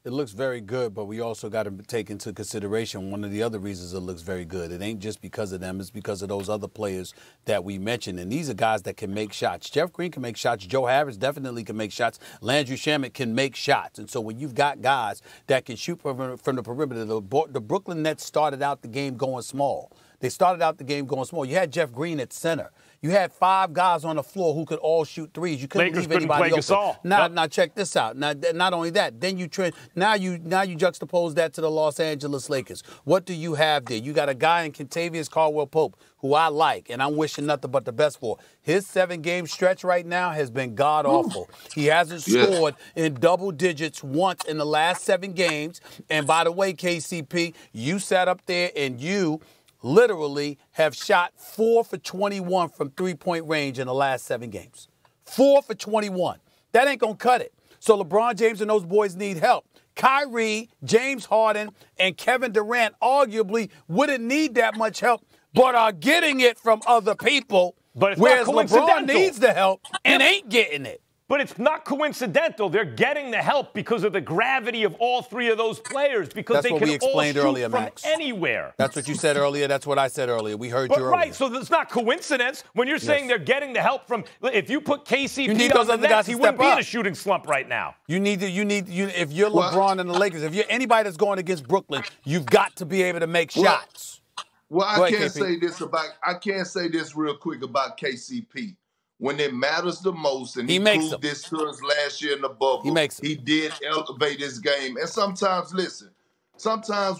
It looks very good, but we also got to take into consideration one of the other reasons it looks very good. It ain't just because of them. It's because of those other players that we mentioned. And these are guys that can make shots. Jeff Green can make shots. Joe Harris definitely can make shots. Landry Shamet can make shots. And so when you've got guys that can shoot from the perimeter, the Brooklyn Nets started out the game going small. They started out the game going small. You had Jeff Green at center. You had 5 guys on the floor who could all shoot threes. You couldn't leave anybody open. Now check this out. Now, not only that, then you juxtapose that to the Los Angeles Lakers. What do you have there? You got a guy in Kentavious Caldwell-Pope who I like, and I'm wishing nothing but the best for. His 7-game stretch right now has been god-awful. He hasn't scored in double digits once in the last 7 games. And by the way, KCP, you sat up there and you literally have shot 4 for 21 from three-point range in the last 7 games. 4 for 21. That ain't going to cut it. So LeBron James and those boys need help. Kyrie, James Harden, and Kevin Durant arguably wouldn't need that much help, but are getting it from other people, but it's whereas not coincidental. LeBron needs the help and ain't getting it. But it's not coincidental. They're getting the help because of the gravity of all 3 of those players, because they can all shoot earlier, from Max. anywhere. That's what you said earlier. That's what I said earlier. We heard you earlier. Right, so it's not coincidence when you're saying they're getting the help from. If you put KCP those on the other guys Nets, to he wouldn't step be up. in a shooting slump right now. If you're LeBron and the Lakers, if you're anybody that's going against Brooklyn, you've got to be able to make shots. Well, I can't say this real quick about KCP. When it matters the most, and he proved this to us last year in the bubble, he did elevate his game. And sometimes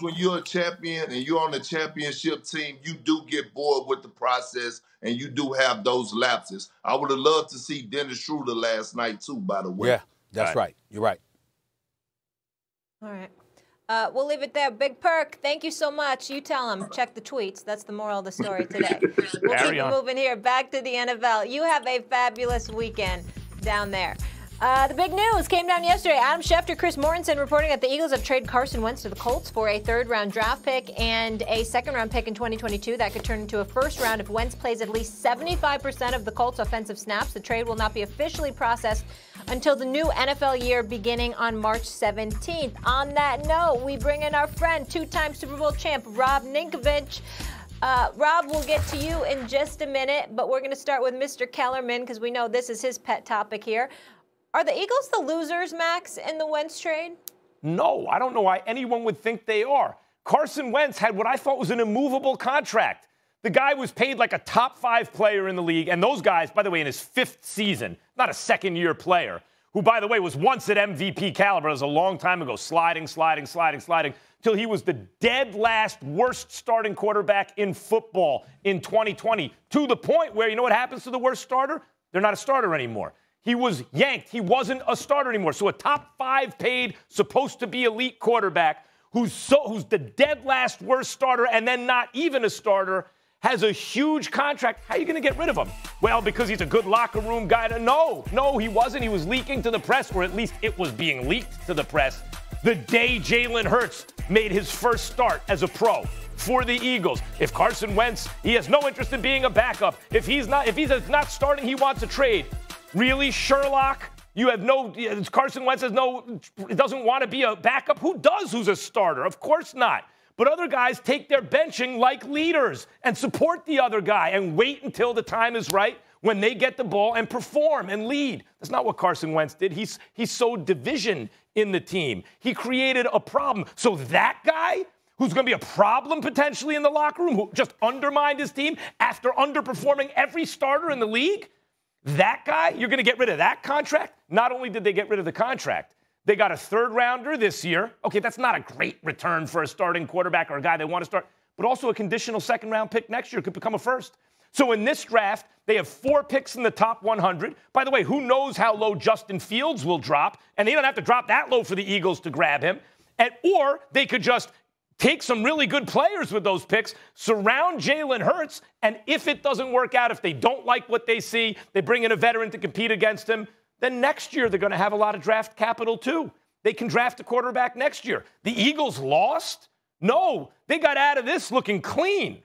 when you're a champion and you're on the championship team, you do get bored with the process and you do have those lapses. I would have loved to see Dennis Schroeder last night too, by the way. Yeah, that's right. You're right. All right. We'll leave it there. Big Perk, thank you so much. You tell him, check the tweets. That's the moral of the story today. We'll keep moving here. Back to the NFL. You have a fabulous weekend. down there. The big news came down yesterday. Adam Schefter, Chris Mortensen reporting that the Eagles have traded Carson Wentz to the Colts for a third-round draft pick and a second-round pick in 2022. That could turn into a first round if Wentz plays at least 75% of the Colts' offensive snaps. The trade will not be officially processed until the new NFL year beginning on March 17th. On that note, we bring in our friend, two-time Super Bowl champ, Rob Ninkovich. Rob, we'll get to you in just a minute, but we're going to start with Mr. Kellerman because we know this is his pet topic here. Are the Eagles the losers, Max, in the Wentz trade? No, I don't know why anyone would think they are. Carson Wentz had what I thought was an immovable contract. The guy was paid like a top 5 player in the league, and those guys, by the way, in his 5th season, not a second-year player, who, by the way, was once at MVP caliber. It was a long time ago, sliding, till he was the dead last worst starting quarterback in football in 2020, to the point where, you know what happens to the worst starter? They're not a starter anymore. He was yanked. He wasn't a starter anymore. So a top 5 paid, supposed to be elite quarterback who's the dead last worst starter and then not even a starter has a huge contract. How are you going to get rid of him? Well, because he's a good locker room guy. No, he wasn't. He was leaking to the press, or at least it was being leaked to the press, the day Jalen Hurts made his first start as a pro for the Eagles. If Carson Wentz, he has no interest in being a backup. If he's not starting, he wants a trade. Really, Sherlock? Carson Wentz doesn't want to be a backup? Who does who's a starter? Of course not. But other guys take their benching like leaders and support the other guy and wait until the time is right when they get the ball and perform and lead. That's not what Carson Wentz did. He sowed division in the team. He created a problem. So that guy who's going to be a problem potentially in the locker room, who just undermined his team after underperforming every starter in the league, that guy, you're going to get rid of that contract? Not only did they get rid of the contract, they got a third-rounder this year. Okay, that's not a great return for a starting quarterback or a guy they want to start, but also a conditional second-round pick next year could become a first. So in this draft, they have 4 picks in the top 100. By the way, who knows how low Justin Fields will drop, and they don't have to drop that low for the Eagles to grab him. Or they could just take some really good players with those picks, surround Jalen Hurts, and if it doesn't work out, if they don't like what they see, they bring in a veteran to compete against him, then next year they're going to have a lot of draft capital too. They can draft a quarterback next year. The Eagles lost? No, they got out of this looking clean.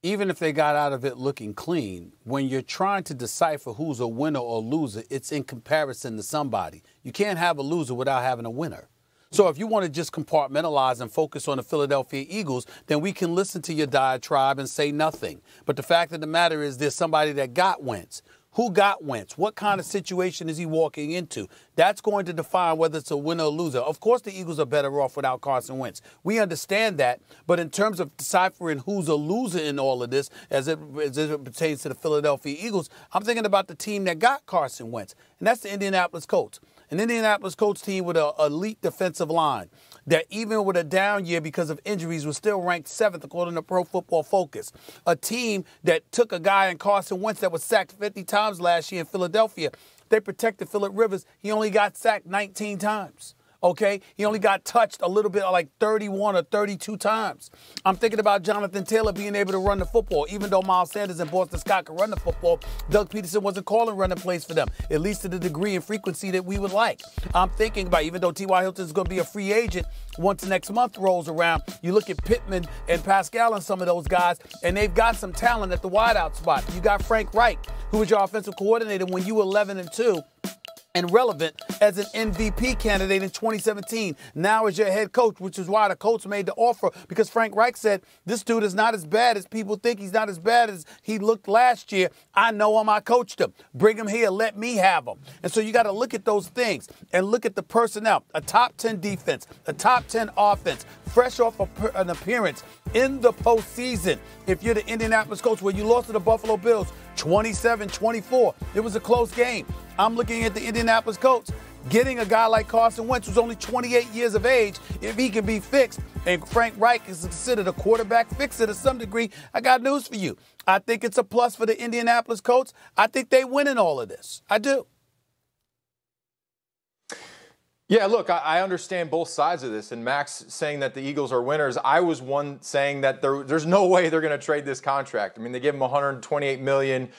Even if they got out of it looking clean, when you're trying to decipher who's a winner or loser, it's in comparison to somebody. You can't have a loser without having a winner. So if you want to just compartmentalize and focus on the Philadelphia Eagles, then we can listen to your diatribe and say nothing. But the fact of the matter is there's somebody that got Wentz. Who got Wentz? What kind of situation is he walking into? That's going to define whether it's a winner or loser. Of course, the Eagles are better off without Carson Wentz. We understand that. But in terms of deciphering who's a loser in all of this, as it pertains to the Philadelphia Eagles, I'm thinking about the team that got Carson Wentz, and that's the Indianapolis Colts. An Indianapolis Colts team with an elite defensive line that even with a down year because of injuries was still ranked 7th according to Pro Football Focus. A team that took a guy in Carson Wentz that was sacked 50 times last year in Philadelphia. They protected Phillip Rivers. He only got sacked 19 times. Okay? He only got touched a little bit, like 31 or 32 times. I'm thinking about Jonathan Taylor being able to run the football. Even though Miles Sanders and Boston Scott could run the football, Doug Peterson wasn't calling running plays for them, at least to the degree and frequency that we would like. I'm thinking about, even though T.Y. Hilton is going to be a free agent once next month rolls around, you look at Pittman and Pascal and some of those guys, and they've got some talent at the wideout spot. You got Frank Reich, who was your offensive coordinator when you were 11-2. And relevant as an MVP candidate in 2017. Now as your head coach, which is why the Colts made the offer, because Frank Reich said, this dude is not as bad as people think. He's not as bad as he looked last year. I know him. I coached him. Bring him here. Let me have him. And so you got to look at those things and look at the personnel. A top 10 defense, a top 10 offense, fresh off an appearance in the postseason. If you're the Indianapolis Colts, where you lost to the Buffalo Bills 27-24, it was a close game. I'm looking at the Indianapolis Colts getting a guy like Carson Wentz, who's only 28 years of age, if he can be fixed, and Frank Reich is considered a quarterback fixer to some degree. I got news for you. I think it's a plus for the Indianapolis Colts. I think they win in all of this. I do. Yeah, look, I understand both sides of this. And Max saying that the Eagles are winners. I was one saying that there's no way they're going to trade this contract. I mean, they give him $128 million,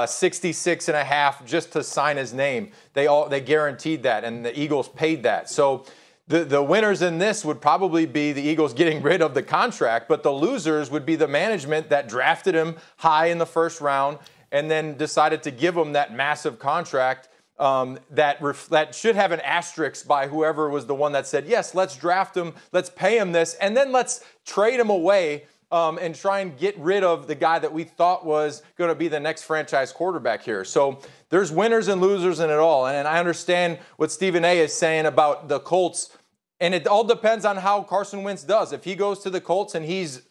66 and a half just to sign his name. They guaranteed that, and the Eagles paid that. So the winners in this would probably be the Eagles getting rid of the contract, but the losers would be the management that drafted him high in the first round and then decided to give him that massive contract. That should have an asterisk by whoever was the one that said, yes, let's draft him, let's pay him this, and then let's trade him away and try and get rid of the guy that we thought was going to be the next franchise quarterback here. So there's winners and losers in it all. And I understand what Stephen A. is saying about the Colts, and it all depends on how Carson Wentz does. If he goes to the Colts and he's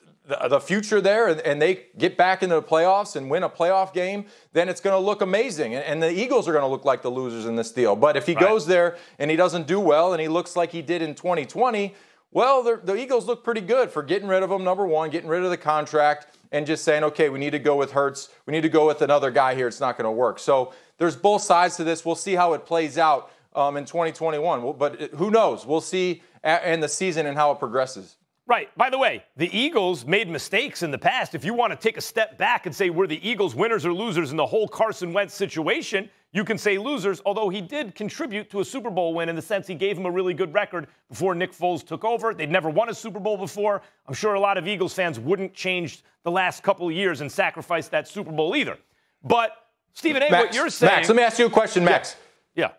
the future there and they get back into the playoffs and win a playoff game, then it's going to look amazing. And the Eagles are going to look like the losers in this deal. But if he goes there and he doesn't do well and he looks like he did in 2020, well, the Eagles look pretty good for getting rid of him, number one, getting rid of the contract, and just saying, okay, we need to go with Hurts. We need to go with another guy here. It's not going to work. So there's both sides to this. We'll see how it plays out in 2021. But who knows? We'll see in the season and how it progresses. Right. By the way, the Eagles made mistakes in the past. If you want to take a step back and say we're the Eagles winners or losers in the whole Carson Wentz situation, you can say losers, although he did contribute to a Super Bowl win in the sense he gave him a really good record before Nick Foles took over. They'd never won a Super Bowl before. I'm sure a lot of Eagles fans wouldn't change the last couple of years and sacrifice that Super Bowl either. But, Stephen A., what you're saying... Max, let me ask you a question, Max. Yeah.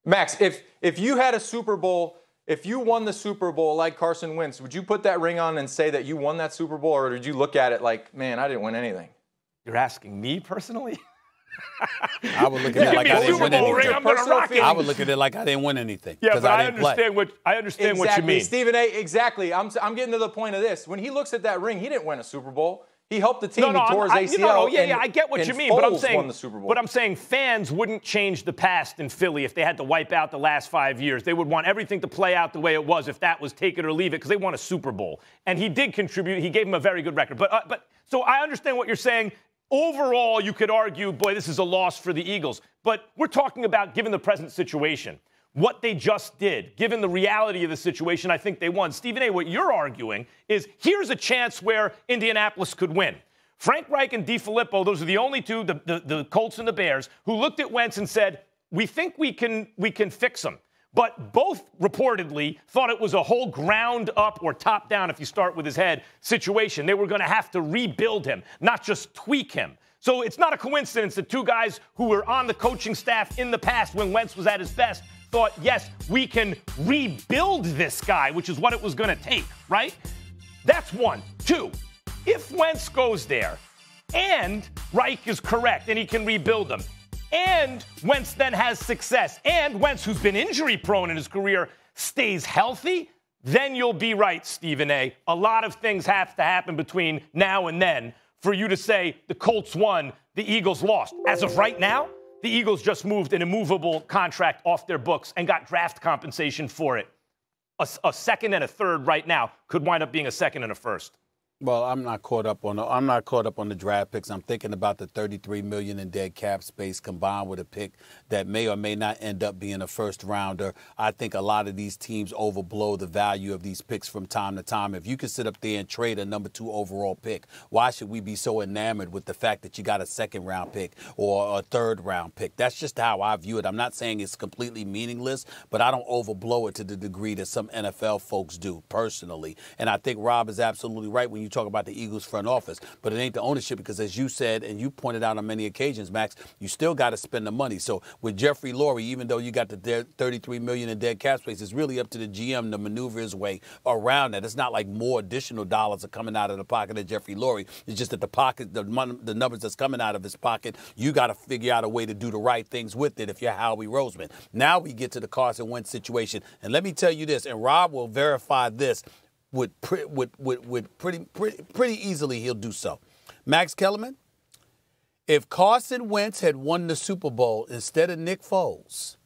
Max, if you had a Super Bowl... If you won the Super Bowl like Carson Wentz, would you put that ring on and say that you won that Super Bowl, or did you look at it like, man, I didn't win anything? You're asking me personally? I would look at it like I didn't win anything. I'm gonna rock it. I would look at it like I didn't win anything. Yeah, but I understand what you mean. Stephen A., exactly. I'm getting to the point of this. When he looks at that ring, he didn't win a Super Bowl. He helped the team. He tore his ACL. I get what you mean. Foles But I'm saying, won the Super Bowl. But I'm saying fans wouldn't change the past in Philly if they had to wipe out the last 5 years. They would want everything to play out the way it was if that was take it or leave it, because they won a Super Bowl. And he did contribute. He gave him a very good record. But so I understand what you're saying. Overall, you could argue, boy, this is a loss for the Eagles. But we're talking about, given the present situation, what they just did, given the reality of the situation, I think they won. Stephen A., what you're arguing is here's a chance where Indianapolis could win. Frank Reich and DiFilippo, those are the only two, the Colts and the Bears, who looked at Wentz and said, we think we can fix him. But both reportedly thought it was a whole ground up or top down, if you start with his head, situation. They were going to have to rebuild him, not just tweak him. So it's not a coincidence that two guys who were on the coaching staff in the past when Wentz was at his best thought, yes, we can rebuild this guy, which is what it was going to take, right? That's one. Two, if Wentz goes there and Reich is correct and he can rebuild them, and Wentz then has success, and Wentz, who's been injury-prone in his career, stays healthy, then you'll be right, Stephen A. A lot of things have to happen between now and then for you to say the Colts won, the Eagles lost. As of right now, the Eagles just moved an immovable contract off their books and got draft compensation for it. A second and a third right now could wind up being a second and a first. Well, I'm not caught up on the draft picks. I'm thinking about the $33 million in dead cap space combined with a pick that may or may not end up being a first rounder. I think a lot of these teams overblow the value of these picks from time to time. If you can sit up there and trade a number 2 overall pick, why should we be so enamored with the fact that you got a second round pick or a third round pick? That's just how I view it. I'm not saying it's completely meaningless, but I don't overblow it to the degree that some NFL folks do personally. And I think Rob is absolutely right when you talk about the Eagles front office, but it ain't the ownership, because as you said and you pointed out on many occasions, Max, you still got to spend the money. So with Jeffrey Lurie, even though you got the $33 million in dead cap space, it's really up to the GM to maneuver his way around that. It's not like more additional dollars are coming out of the pocket of Jeffrey Lurie. It's just that the numbers that's coming out of his pocket, you got to figure out a way to do the right things with it if you're Howie Roseman. Now we get to the Carson Wentz situation, and let me tell you this, and Rob will verify this. Pretty easily he'll do so. Max Kellerman, if Carson Wentz had won the Super Bowl instead of Nick Foles,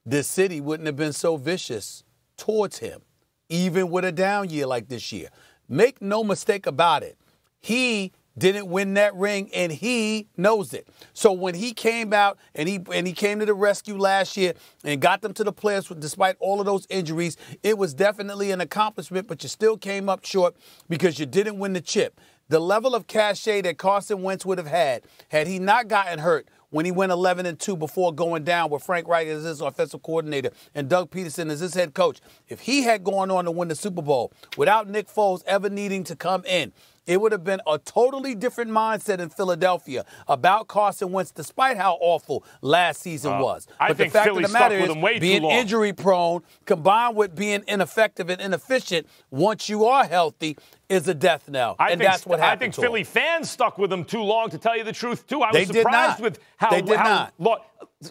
this city wouldn't have been so vicious towards him, even with a down year like this year. Make no mistake about it. He didn't win that ring, and he knows it. So when he came out and he came to the rescue last year and got them to the playoffs despite all of those injuries, it was definitely an accomplishment, but you still came up short because you didn't win the chip. The level of cachet that Carson Wentz would have had he not gotten hurt when he went 11-2 before going down with Frank Reich as his offensive coordinator and Doug Peterson as his head coach. If he had gone on to win the Super Bowl without Nick Foles ever needing to come in, it would have been a totally different mindset in Philadelphia about Carson Wentz, despite how awful last season was. But the fact of the matter is, being injury-prone combined with being ineffective and inefficient once you are healthy is a death knell. And that's what happened. I think Philly fans stuck with him too long, to tell you the truth, too. I was surprised with how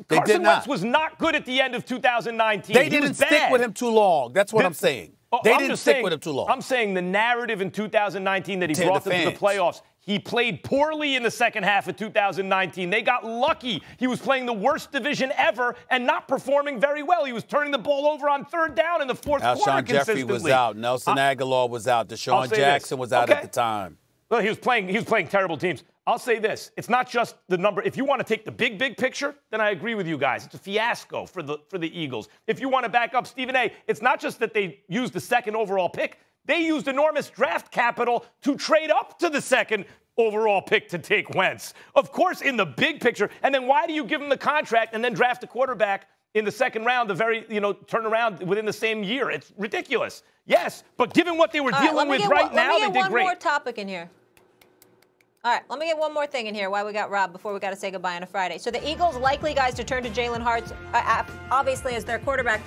Carson Wentz was not good at the end of 2019. They didn't stick with him too long. That's what I'm saying. They didn't stick with him too long. I'm saying the narrative in 2019 that he brought them to the playoffs, he played poorly in the second half of 2019. They got lucky. He was playing the worst division ever and not performing very well. He was turning the ball over on third down in the fourth quarter consistently. Alshon Jeffrey was out. Nelson Aguilar was out. Deshaun Jackson was out at the time. Well, he was playing terrible teams. I'll say this. It's not just the number. If you want to take the big picture, then I agree with you guys. It's a fiasco for the Eagles. If you want to back up Stephen A., it's not just that they used the second overall pick. They used enormous draft capital to trade up to the second overall pick to take Wentz. Of course, in the big picture. And then why do you give him the contract and then draft a quarterback in the second round, turn around within the same year? It's ridiculous. Yes, but given what they were dealing with right now, they did great. Let me get one more topic in here. All right, let me get one more thing in here while we got Rob before we got to say goodbye on a Friday. So the Eagles likely, guys, to turn to Jalen Hurts, obviously, as their quarterback.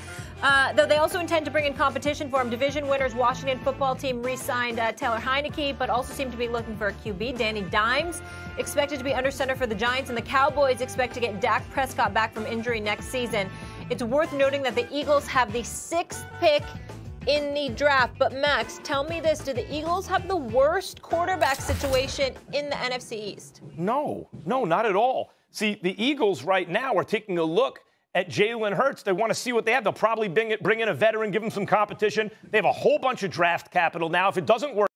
Though they also intend to bring in competition for him. Division winners Washington football team re-signed Taylor Heineke, but also seem to be looking for a QB. Danny Dimes expected to be under center for the Giants, and the Cowboys expect to get Dak Prescott back from injury next season. It's worth noting that the Eagles have the 6th pick in the draft. But Max, tell me this, do the Eagles have the worst quarterback situation in the NFC East? No, not at all. See, the Eagles right now are taking a look at Jalen Hurts. They want to see what they have. They'll probably bring in a veteran, give him some competition. They have a whole bunch of draft capital now. If it doesn't work